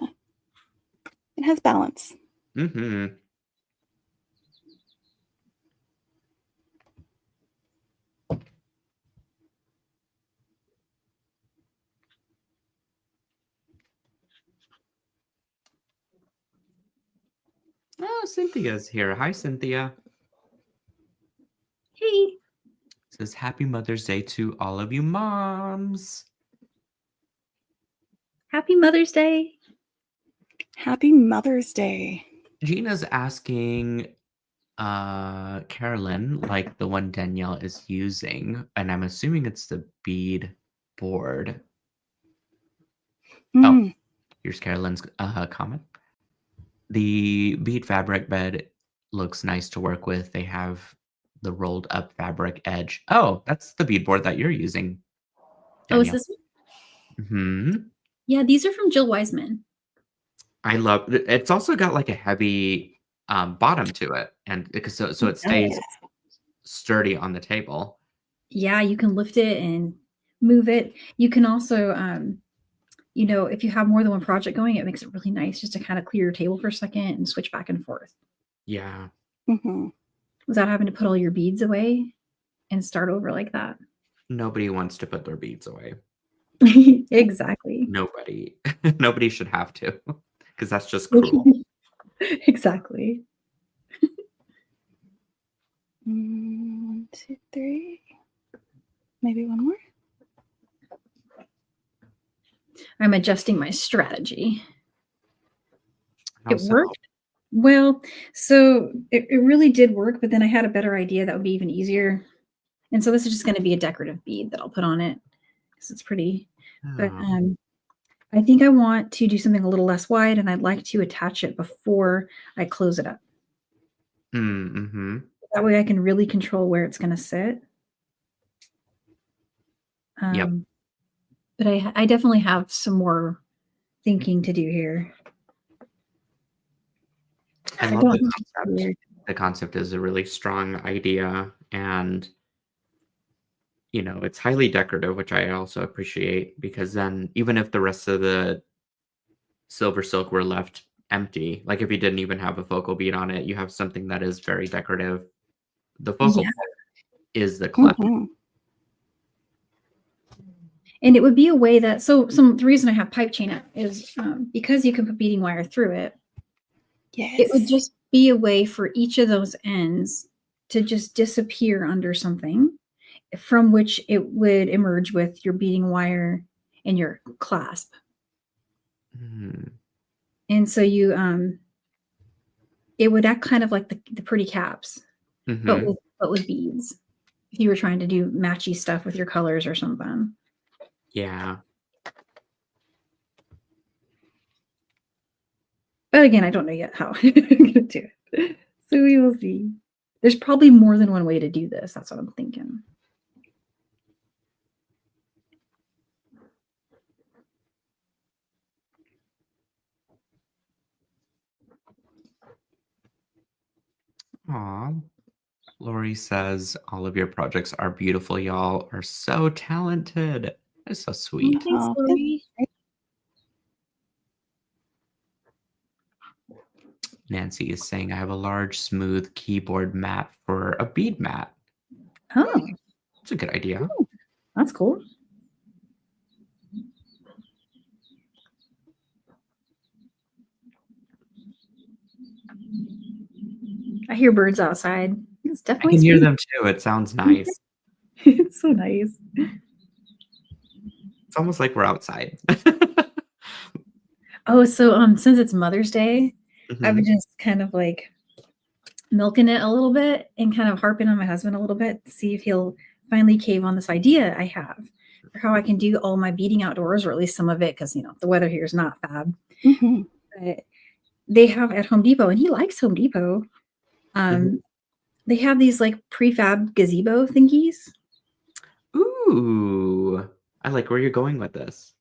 It has balance. Mm-hmm. Oh, Cynthia's here. Hi, Cynthia. Hey. Says happy Mother's Day to all of you moms. Happy Mother's Day. Happy Mother's Day. Gina's asking Carolyn, like the one Danielle is using, and I'm assuming it's the bead board. Oh, here's Carolyn's comment. The bead fabric bed looks nice to work with. They have the rolled up fabric edge. Oh, that's the bead board that you're using, Danielle. Oh, is this one? Mm-hmm. Yeah, these are from Jill Wiseman. I love it. It's also got like a heavy bottom to it, and so it stays sturdy on the table. Yeah, you can lift it and move it. You can also you know, if you have more than one project going, it makes it really nice just to kind of clear your table for a second and switch back and forth. Yeah. Without having to put all your beads away and start over like that. Nobody wants to put their beads away. Exactly. Nobody. Nobody should have to, because that's just cruel. Exactly. 1, 2, 3. Maybe one more. I'm adjusting my strategy. How it worked. Well, so it really did work, but then I had a better idea that would be even easier. And so this is just going to be a decorative bead that I'll put on it because it's pretty. But I think I want to do something a little less wide, and I'd like to attach it before I close it up. Mm-hmm. That way I can really control where it's going to sit. Yep. But I definitely have some more thinking to do here. I love the concept. The concept is a really strong idea, and you know, it's highly decorative, which I also appreciate, because then even if the rest of the SilverSilk were left empty, like if you didn't even have a focal bead on it, you have something that is very decorative. The focal is the clutch. And it would be a way that, the reason I have pipe chain up is because you can put beading wire through it. Yes. It would just be a way for each of those ends to just disappear under something from which it would emerge with your beading wire and your clasp. And so you, it would act kind of like the pretty caps, but with beads. If you were trying to do matchy stuff with your colors or something. Yeah. But again, I don't know yet how I'm going to do it. So we will see. There's probably more than one way to do this. That's what I'm thinking. Aw. Lori says, all of your projects are beautiful. Y'all are so talented. That's so sweet. Thanks, Lori. Nancy is saying, I have a large, smooth keyboard mat for a bead mat. Oh. That's a good idea. Oh, that's cool. I hear birds outside. It's I definitely can hear spring. them too. It sounds nice. It's so nice. It's almost like we're outside. Oh, so since it's Mother's Day, I've been Mhm. just kind of like milking it a little bit and kind of harping on my husband a little bit to see if he'll finally cave on this idea I have for how I can do all my beading outdoors, or at least some of it, because the weather here is not fab. Mhm. But they have at Home Depot, and he likes Home Depot. Mhm. They have these like prefab gazebo thingies. Ooh, I like where you're going with this.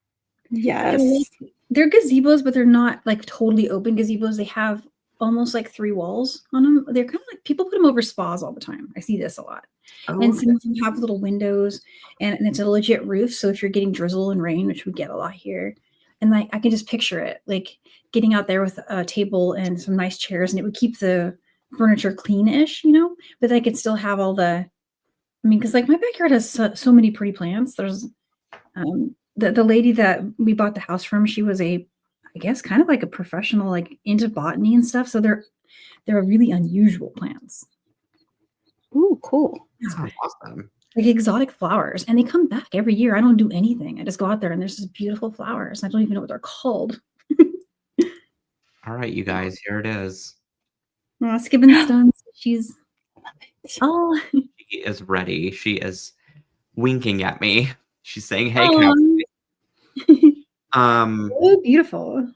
Yeah, Yes. they're gazebos, but they're not like totally open gazebos. They have almost like 3 walls on them. They're kind of like people put them over spas all the time. I see this a lot. Oh, And okay. some of them have little windows, and it's a legit roof. So if you're getting drizzle and rain, which we get a lot here, and like I can just picture it, like getting out there with a table and some nice chairs, and it would keep the furniture clean-ish, but I could still have all because like my backyard has so many pretty plants. There's the lady that we bought the house from, she was I guess kind of like a professional, like into botany and stuff. So they're really unusual plants. Ooh, cool. That sounds awesome. Like exotic flowers, and they come back every year. I don't do anything. I just go out there and there's these beautiful flowers. I don't even know what they're called. All right, you guys, here it is. Skibbin Stones. She's oh, She is ready. She is winking at me. She's saying, "Hey, oh, Cassie." so beautiful.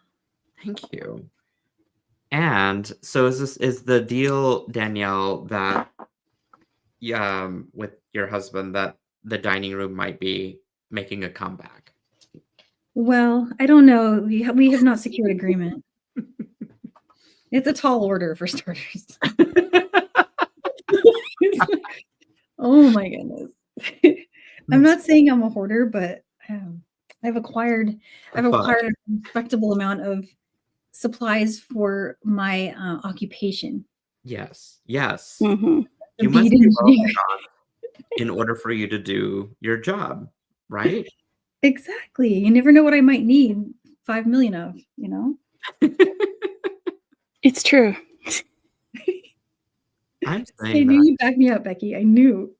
Thank you. And so is the deal, Danielle, that with your husband, that the dining room might be making a comeback? Well, I don't know. We have not secured agreement. It's a tall order for starters. Oh my goodness. I'm not saying I'm a hoarder, but I've acquired a respectable amount of supplies for my occupation. Yes. Yes. Mhm. The You must bead be well engineer. in order for you to do your job, right? Exactly. You never know what I might need 5 million of, It's true. I'm I saying knew that you'd back me up, Becky. I knew.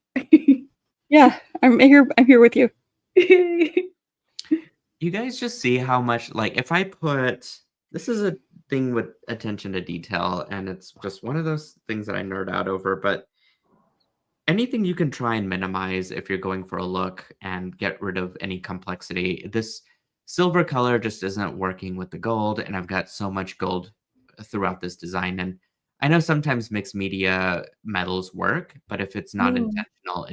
Yeah, I'm here with you. you guys just see how much, like, if I put this is a thing with attention to detail, and it's just one of those things that I nerd out over, but anything you can try and minimize if you're going for a look and get rid of any complexity. This silver color just isn't working with the gold, and I've got so much gold throughout this design. And I know sometimes mixed media metals work, but if it's not Oh, intentional,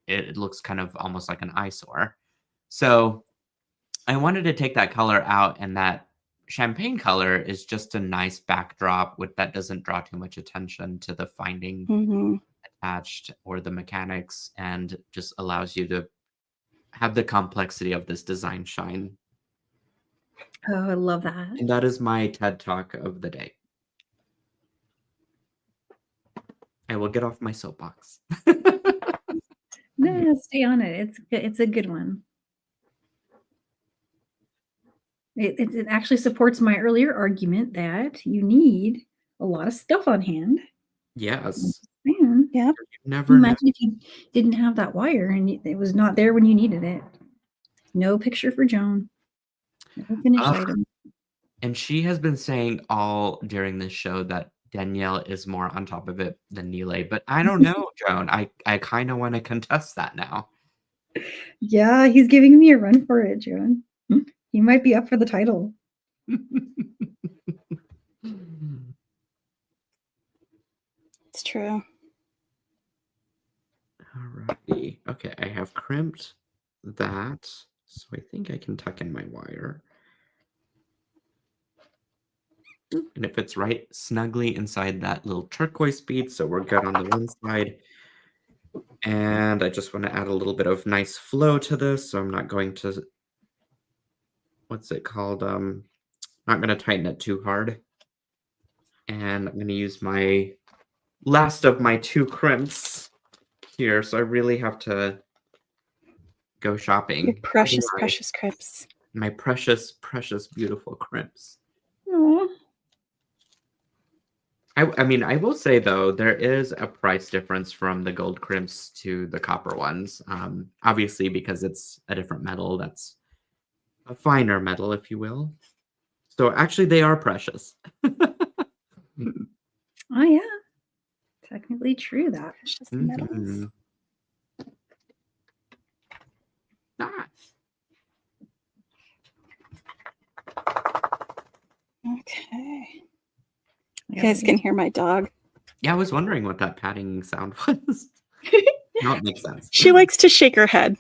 it looks kind of almost like an eyesore. So I wanted to take that color out, and that champagne color is just a nice backdrop with that doesn't draw too much attention to the finding Mhm. attached or the mechanics, and just allows you to have the complexity of this design shine. oh, I love that. And that is my TED Talk of the day. I will get off my soapbox. No, stay on it. It's a good one. It actually supports my earlier argument that you need a lot of stuff on hand. Yes. Man, Yeah. You never know. imagine if you didn't have that wire and it was not there when you needed it. No picture for Joan. No finished Ugh. item. And she has been saying all during this show that Danielle is more on top of it than Nealay, but I don't know, Joan. I kind of want to contest that now. Yeah, he's giving me a run for it, Joan. He might be up for the title. It's true. Alrighty. Okay, I have crimped that, so I think I can tuck in my wire. And it fits right snugly inside that little turquoise bead, so we're good on the one side. And I just want to add a little bit of nice flow to this, so I'm not going to, what's it called? Not going to tighten it too hard. And I'm going to use my last of my 2 crimps here, so I really have to go shopping. Your precious, precious crimps. My precious, precious, beautiful crimps. Aw. I mean, I will say though, there is a price difference from the gold crimps to the copper ones. Obviously, because it's a different metal, that's a finer metal, if you will. So actually, they are precious. Oh yeah, technically true that. Just metals. Mhm. Ah, Okay. You Yeah, guys can hear my dog. yeah, I was wondering what that patting sound was. No, it makes sense. She likes to shake her head.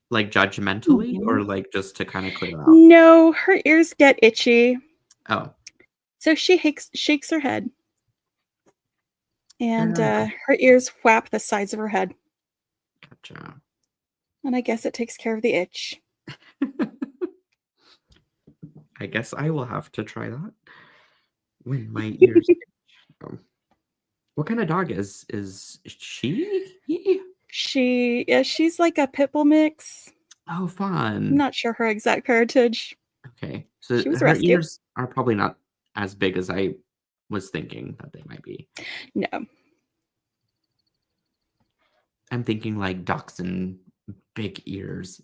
Like judgmentally, or like just to kind of clear out? No, her ears get itchy. Oh, So she shakes her head. And Ah. her ears whap the sides of her head. gotcha. And I guess it takes care of the itch. I guess I will have to try that when my ears. Oh. What kind of dog is she? She's like a pit bull mix. Oh, I'm fun. not sure her exact parentage. Okay, so She was her rescued. ears are probably not as big as I was thinking that they might be. No. I'm thinking like dachshund big ears.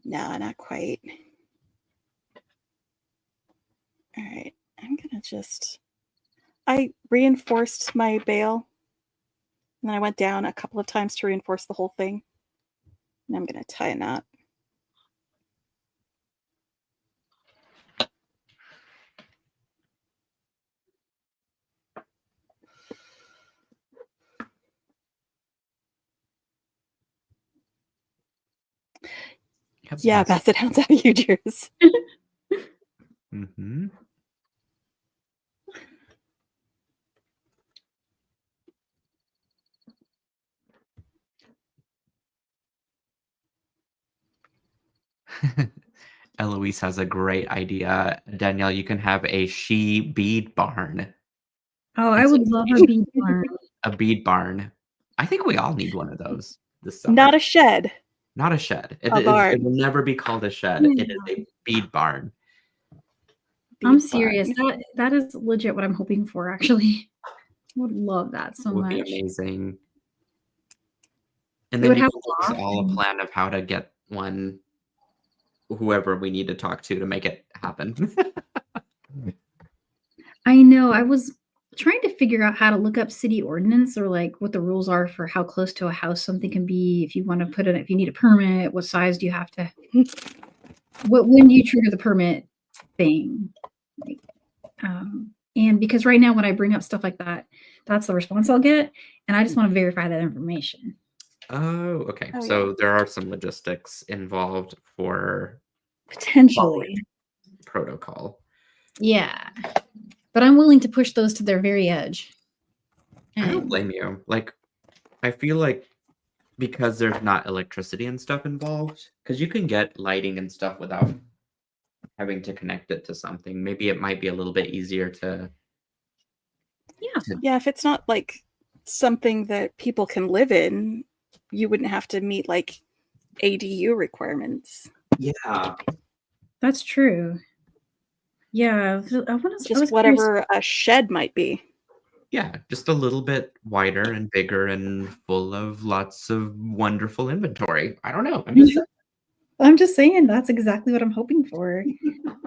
No, not quite. All right. I'm going to I reinforced my bail. And then I went down a couple of times to reinforce the whole thing. And I'm going to tie a knot. Yep, Yeah, Basset Hounds have huge ears. Mm-hmm. Eloise has a great idea. Danielle, you can have a she bead barn. Oh, I would love a bead barn. A bead barn. I think we all need one of those this summer. Not a shed. Not a shed. A barn. It will never be called a shed. Yeah. It is a bead barn. I'm Bead serious. barn. That is legit what I'm hoping for, actually. I would love that so It would much. be amazing. And It then would you have can give us loft all a and- plan of how to get one, whoever we need to talk to make it happen. I know. I was trying to figure out how to look up city ordinance or like what the rules are for how close to a house something can be. If you want to put it, if you need a permit, what size do you have to? When do you trigger the permit thing? Like, and because right now when I bring up stuff like that, that's the response I'll get, and I just want to verify that information. Oh, okay. Oh, So yeah. there are some logistics involved for Potentially, protocol. yeah. But I'm willing to push those to their very edge. I don't And- blame you. Like, I feel like because there's not electricity and stuff involved, because you can get lighting and stuff without having to connect it to something. Maybe it might be a little bit easier to. Yeah, if it's not like something that people can live in, you wouldn't have to meet like ADU requirements. Yeah. That's true. Yeah, I was Just curious. whatever a shed might be. Yeah, just a little bit wider and bigger and full of lots of wonderful inventory. I don't know. I'm just saying that's exactly what I'm hoping for.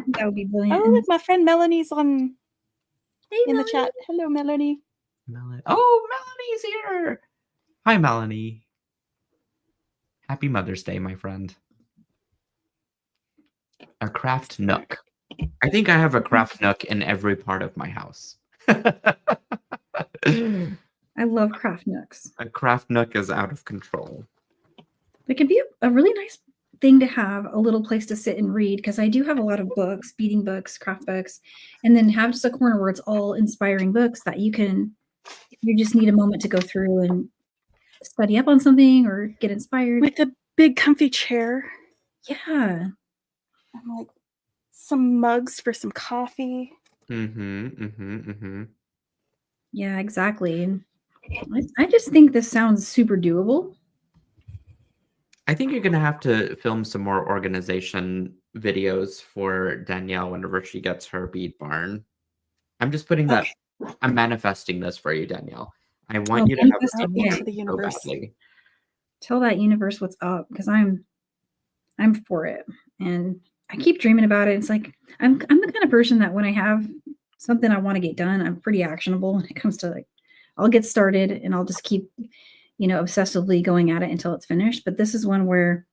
That would be brilliant. Oh, And- look, my friend Melanie's on Hey, in the Melanie. chat. Hello, Melanie. Oh, Melanie's here. Hi, Melanie. Happy Mother's Day, my friend. A craft nook. I think I have a craft nook in every part of my house. I love craft nooks. A craft nook is out of control. It could be a really nice thing to have a little place to sit and read because I do have a lot of books, beading books, craft books, and then have just a corner where it's all inspiring books that you can, if you just need a moment to go through and study up on something or get inspired. With a big comfy chair. Yeah. And like some mugs for some coffee. Yeah, exactly. And I just think this sounds super doable. I think you're going to have to film some more organization videos for Danielle whenever she gets her bead barn. I'm just putting that. Okay. I'm manifesting this for you, Danielle. I Oh, want you to have manifest this it. Into the so universe. badly. Tell that universe what's up, because I'm for it, and I keep dreaming about it. It's like I'm the kind of person that when I have something I want to get done, I'm pretty actionable when it comes to like I'll get started and I'll just keep obsessively going at it until it's finished. But this is one where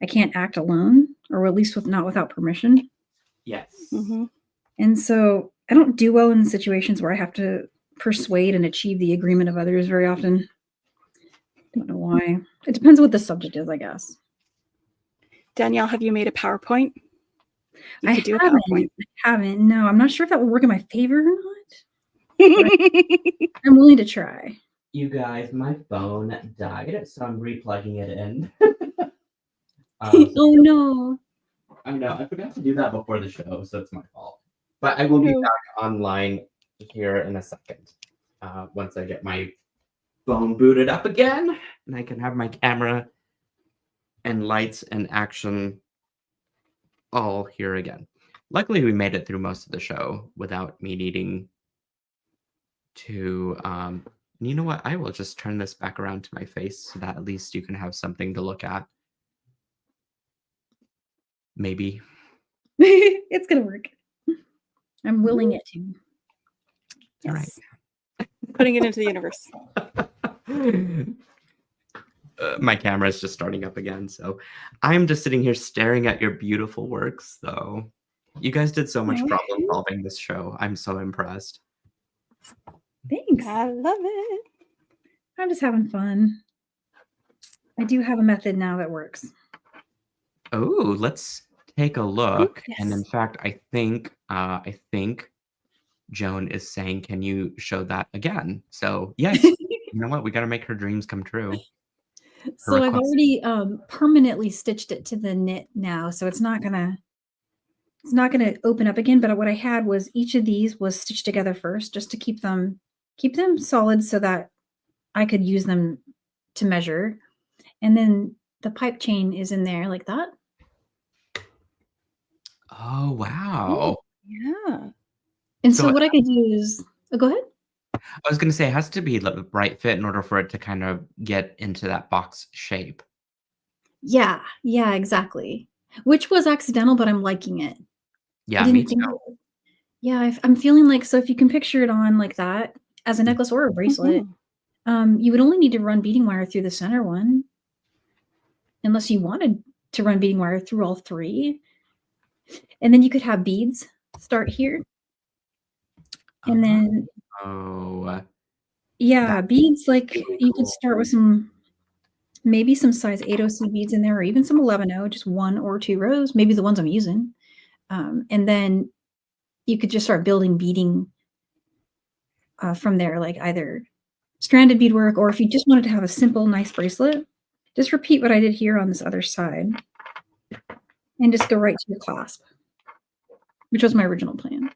I can't act alone, or at least not without permission. Yes. Mm-hmm. And so I don't do well in situations where I have to persuade and achieve the agreement of others very often. I don't know why. It depends what the subject is, I guess. Danielle, have you made a PowerPoint? You I could do a PowerPoint. haven't. No, I'm not sure if that will work in my favor or not. I'm willing to try. You guys, my phone died, so I'm replugging it in. Oh no. I know, I forgot to do that before the show, so it's my fault. But I will be back online here in a second. Once I get my phone booted up again, and I can have my camera and lights and action all here again. Luckily, we made it through most of the show without me needing to... you know what? I will just turn this back around to my face so that at least you can have something to look at. Maybe. It's going to work. I'm willing it to. Yes. All right. Putting it into the universe. My camera is just starting up again, so I'm just sitting here staring at your beautiful works, though. You guys did so much problem solving this show. I'm so impressed. Thanks. I love it. I'm just having fun. I do have a method now that works. Oh, let's take a look. Yes. And in fact, I think Joan is saying, can you show that again? So yes, you know what? We got to make her dreams come true. So I've already permanently stitched it to the knit now, so it's not gonna open up again. But what I had was each of these was stitched together first, just to keep them solid, so that I could use them to measure. And then the pipe chain is in there like that. Oh wow! Yeah. And so what I could do is go ahead. I was going to say it has to be the right fit in order for it to kind of get into that box shape. Yeah, exactly. Which was accidental, but I'm liking it. Yeah, me too. Yeah, I'm feeling like, so if you can picture it on like that as a necklace or a bracelet, you would only need to run beading wire through the center one, unless you wanted to run beading wire through all three. And then you could have beads start here. And then beads, like you could start with maybe some size 8OC beads in there, or even some 11O, just 1 or 2 rows, maybe the ones I'm using. And then you could just start building beading from there, like either stranded beadwork, or if you just wanted to have a simple, nice bracelet, just repeat what I did here on this other side and just go right to your clasp, which was my original plan.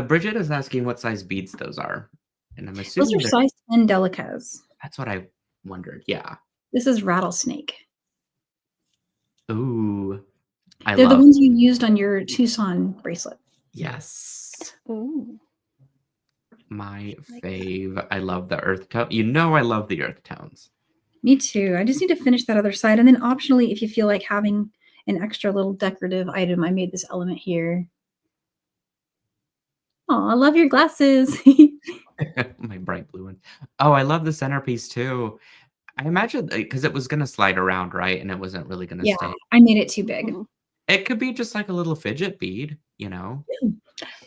Bridget is asking what size beads those are. And I'm assuming those are size 10 delicates. That's what I wondered. Yeah. This is rattlesnake. Ooh. They're the ones you used on your Tucson bracelet. Yes. Ooh. My fave. I love the earth tone. You know I love the earth tones. Me too. I just need to finish that other side. And then optionally, if you feel like having an extra little decorative item, I made this element here. Oh, I love your glasses. My bright blue one. Oh, I love the centerpiece too. I imagine because it was going to slide around, right? And it wasn't really going to stay. I made it too big. It could be just like a little fidget bead, you know?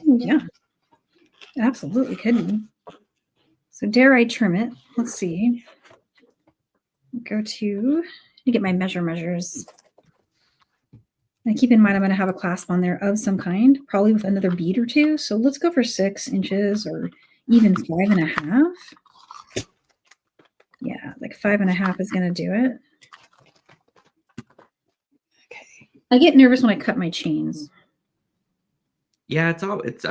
Yeah. It absolutely could be. So dare I trim it? Let's see. Go to get my measures. And keep in mind, I'm going to have a clasp on there of some kind, probably with another bead or two. So let's go for 6 inches or even 5.5. Yeah, like 5.5 is going to do it. Okay. I get nervous when I cut my chains. Yeah, it's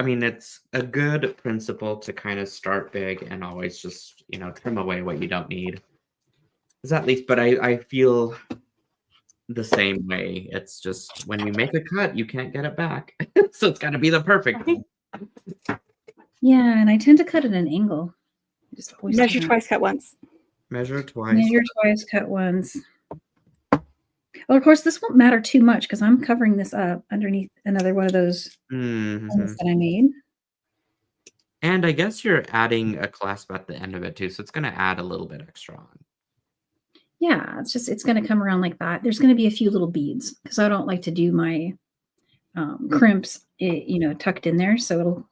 a good principle to kind of start big and always just, trim away what you don't need. Is at least, but I feel the same way. It's just when you make a cut, you can't get it back. So it's got to be the perfect one. Yeah, and I tend to cut at an angle. I just always do Measure that. twice, cut once. Measure twice. Measure twice, cut once. Well, of course, this won't matter too much because I'm covering this up underneath another one of those Mhm. things that I made. And I guess you're adding a clasp at the end of it too, so it's gonna add a little bit extra on. Yeah, it's going to come around like that. There's going to be a few little beads because I don't like to do my crimps, tucked in there. So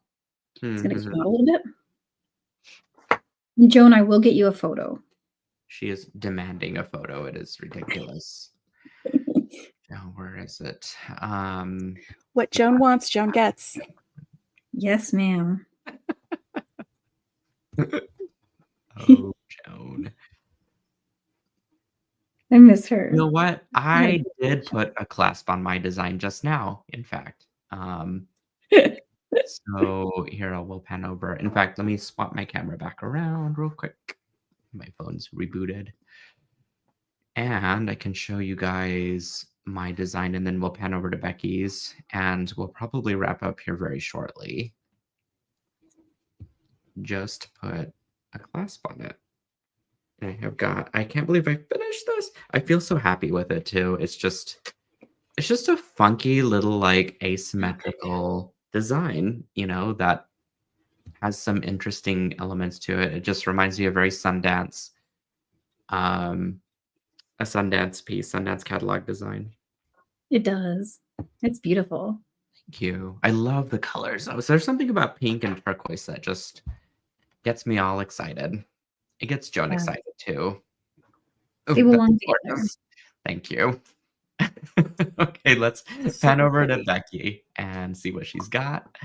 it's going to Mhm. come out a little bit. And Joan, I will get you a photo. She is demanding a photo. It is ridiculous. Oh, where is it? What Joan wants, Joan gets. Yes, ma'am. Oh, Joan. I miss her. You know what? I did put a clasp on my design just now, in fact. So here we'll pan over. In fact, let me swap my camera back around real quick. My phone's rebooted. And I can show you guys my design, and then we'll pan over to Becky's, and we'll probably wrap up here very shortly. Just put a clasp on it. I can't believe I finished this. I feel so happy with it too. It's just a funky little like asymmetrical design, that has some interesting elements to it. It just reminds me of very Sundance, a Sundance piece, Sundance catalog design. It does. It's beautiful. Thank you. I love the colors. So there's something about pink and turquoise that just gets me all excited. It gets Joan excited too. They Ooh, belong that's together. gorgeous. Thank you. Okay, let's pan over to Becky and see what she's got.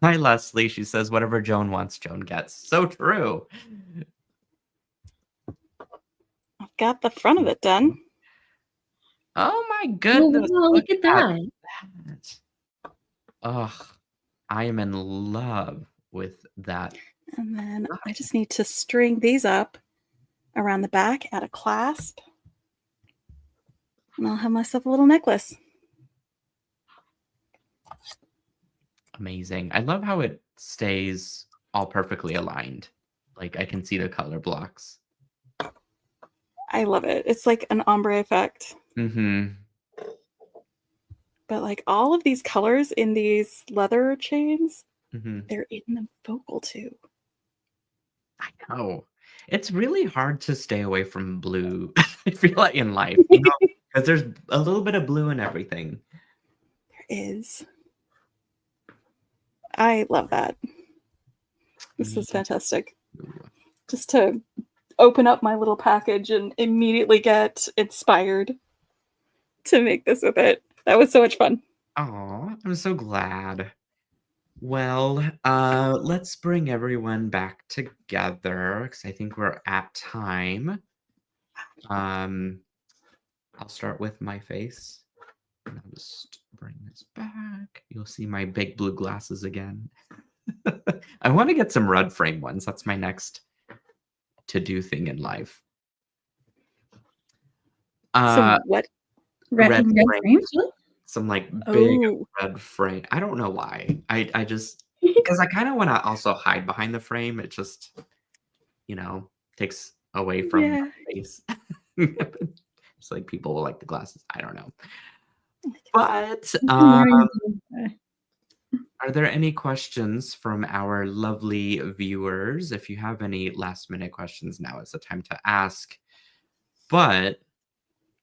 Hi, Leslie. She says, whatever Joan wants, Joan gets. So true. I've got the front of it done. Oh my goodness. Oh, look at that. Ugh, I am in love with that. And then I just need to string these up around the back, add a clasp, and I'll have myself a little necklace. Amazing. I love how it stays all perfectly aligned. Like I can see the color blocks. I love it. It's like an ombre effect. Mm-hmm. But like all of these colors in these leather chains, Mm-hmm. they're in the vocal too. I know. It's really hard to stay away from blue, I feel like, in life, because there's a little bit of blue in everything. There is. I love that. This is fantastic. Just to open up my little package and immediately get inspired to make this with it. That was so much fun. Oh, I'm so glad. Well, let's bring everyone back together because I think we're at time. I'll start with my face. And I'll just bring this back. You'll see my big blue glasses again. I want to get some red frame ones. That's my next to-do thing in life. So what? Red frames? Some like big red frame. I don't know why. I just because I kind of want to also hide behind the frame. It just, takes away from my face. It's like people will like the glasses. I don't know. But are there any questions from our lovely viewers? If you have any last minute questions, now is the time to ask. But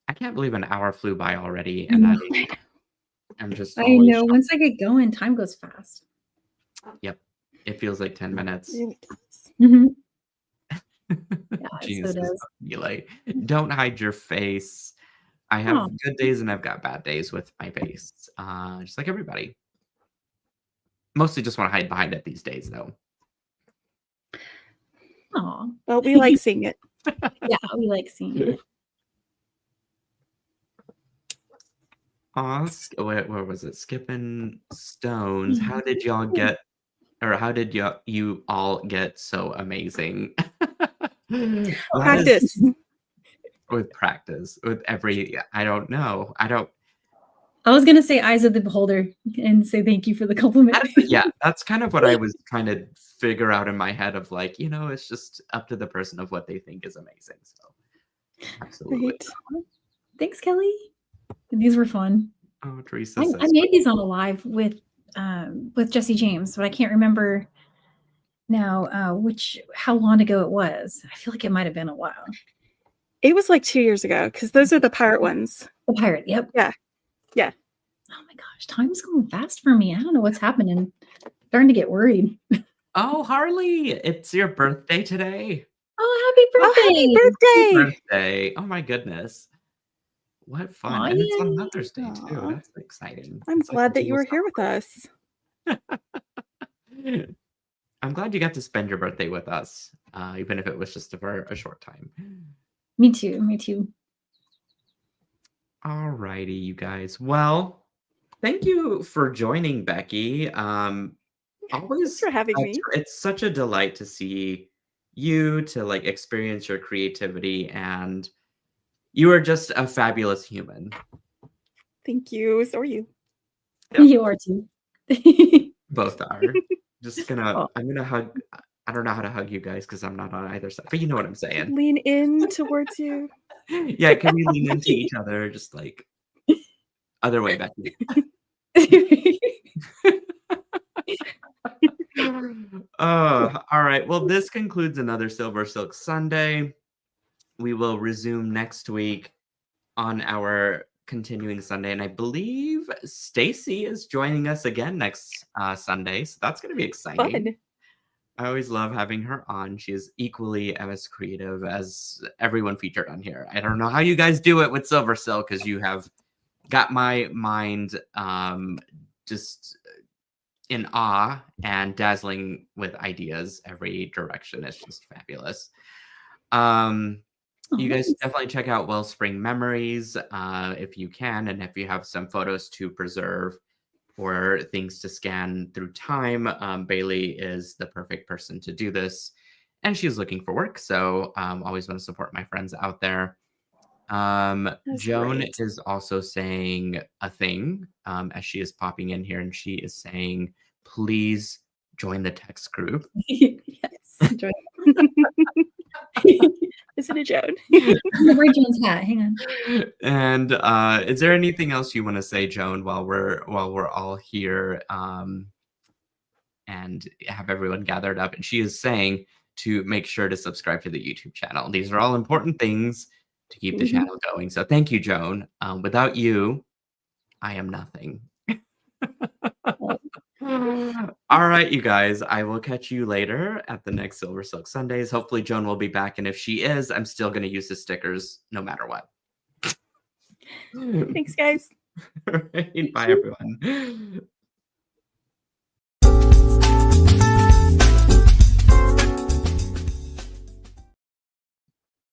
I can't believe an hour flew by already, and I'm just. I know. Shocked. Once I get going, time goes fast. Yep, it feels like 10 minutes. Mm-hmm. Yeah, Jesus, so Nealay. Don't hide your face. I have good days and I've got bad days with my face, just like everybody. Mostly just want to hide behind it these days, though. Aw. Well, we like seeing it. Yeah, we like seeing it. Where was it? Skipping Stones. How did y'all get, or how did you all get so amazing? Practice. With practice, with I don't know. I was gonna say eyes of the beholder and say thank you for the compliment. Yeah, that's kind of what I was trying to figure out in my head of like, it's just up to the person of what they think is amazing. So absolutely. Right. Thanks, Kelly. These were fun. Oh, Teresa I says made these on a live with Jesse James, but I can't remember now how long ago it was. I feel like it might have been a while. It was like 2 years ago because those are the pirate ones. The pirate, yep. Yeah. Oh my gosh, time's going fast for me. I don't know what's happening. Starting to get worried. oh, Harley, it's your birthday today. Oh, happy birthday! Happy birthday! Birthday. Oh my goodness. What fun. Aw, and it's on yay. Mother's Day too. Aw. That's exciting. I'm It's like glad a that you dual were here with us. I'm glad you got to spend your birthday with us, even if it was just for a short time. Me too. Alrighty, you guys. Well, thank you for joining, Becky. Thanks Always for having me. it's such a delight to see you, to like experience your creativity, and you are just a fabulous human. Thank you. So are you. Yep. You are too. Both are. I'm gonna hug. I don't know how to hug you guys because I'm not on either side, but you know what I'm saying. Lean in towards you. Yeah, can we lean into each other? Just like other way, Becky. All right. Well, this concludes another SilverSilk Sunday. We will resume next week on our continuing Sunday, and I believe Stacy is joining us again next Sunday, so that's going to be exciting. Fun. I always love having her on. She is equally as creative as everyone featured on here. I don't know how you guys do it with SilverSilk because you have got my mind just in awe and dazzling with ideas every direction. It's just fabulous. You guys definitely check out Wellspring Memories if you can, and if you have some photos to preserve or things to scan through time, Bailey is the perfect person to do this, and she's looking for work, so always want to support my friends out there. Joan great. is also saying a thing as she is popping in here, and she is saying, please join the text group. Yes. Join. Isn't it, Joan? I'm gonna wear Joan's hat. Hang on. And is there anything else you want to say, Joan, while we're all here and have everyone gathered up? And she is saying to make sure to subscribe to the YouTube channel. These are all important things to keep the channel going. So thank you, Joan. Without you, I am nothing. All right, you guys, I will catch you later at the next SilverSilk Sundays. Hopefully Joan will be back, and if she is, I'm still going to use the stickers no matter what. Thanks, guys. All right, bye, everyone.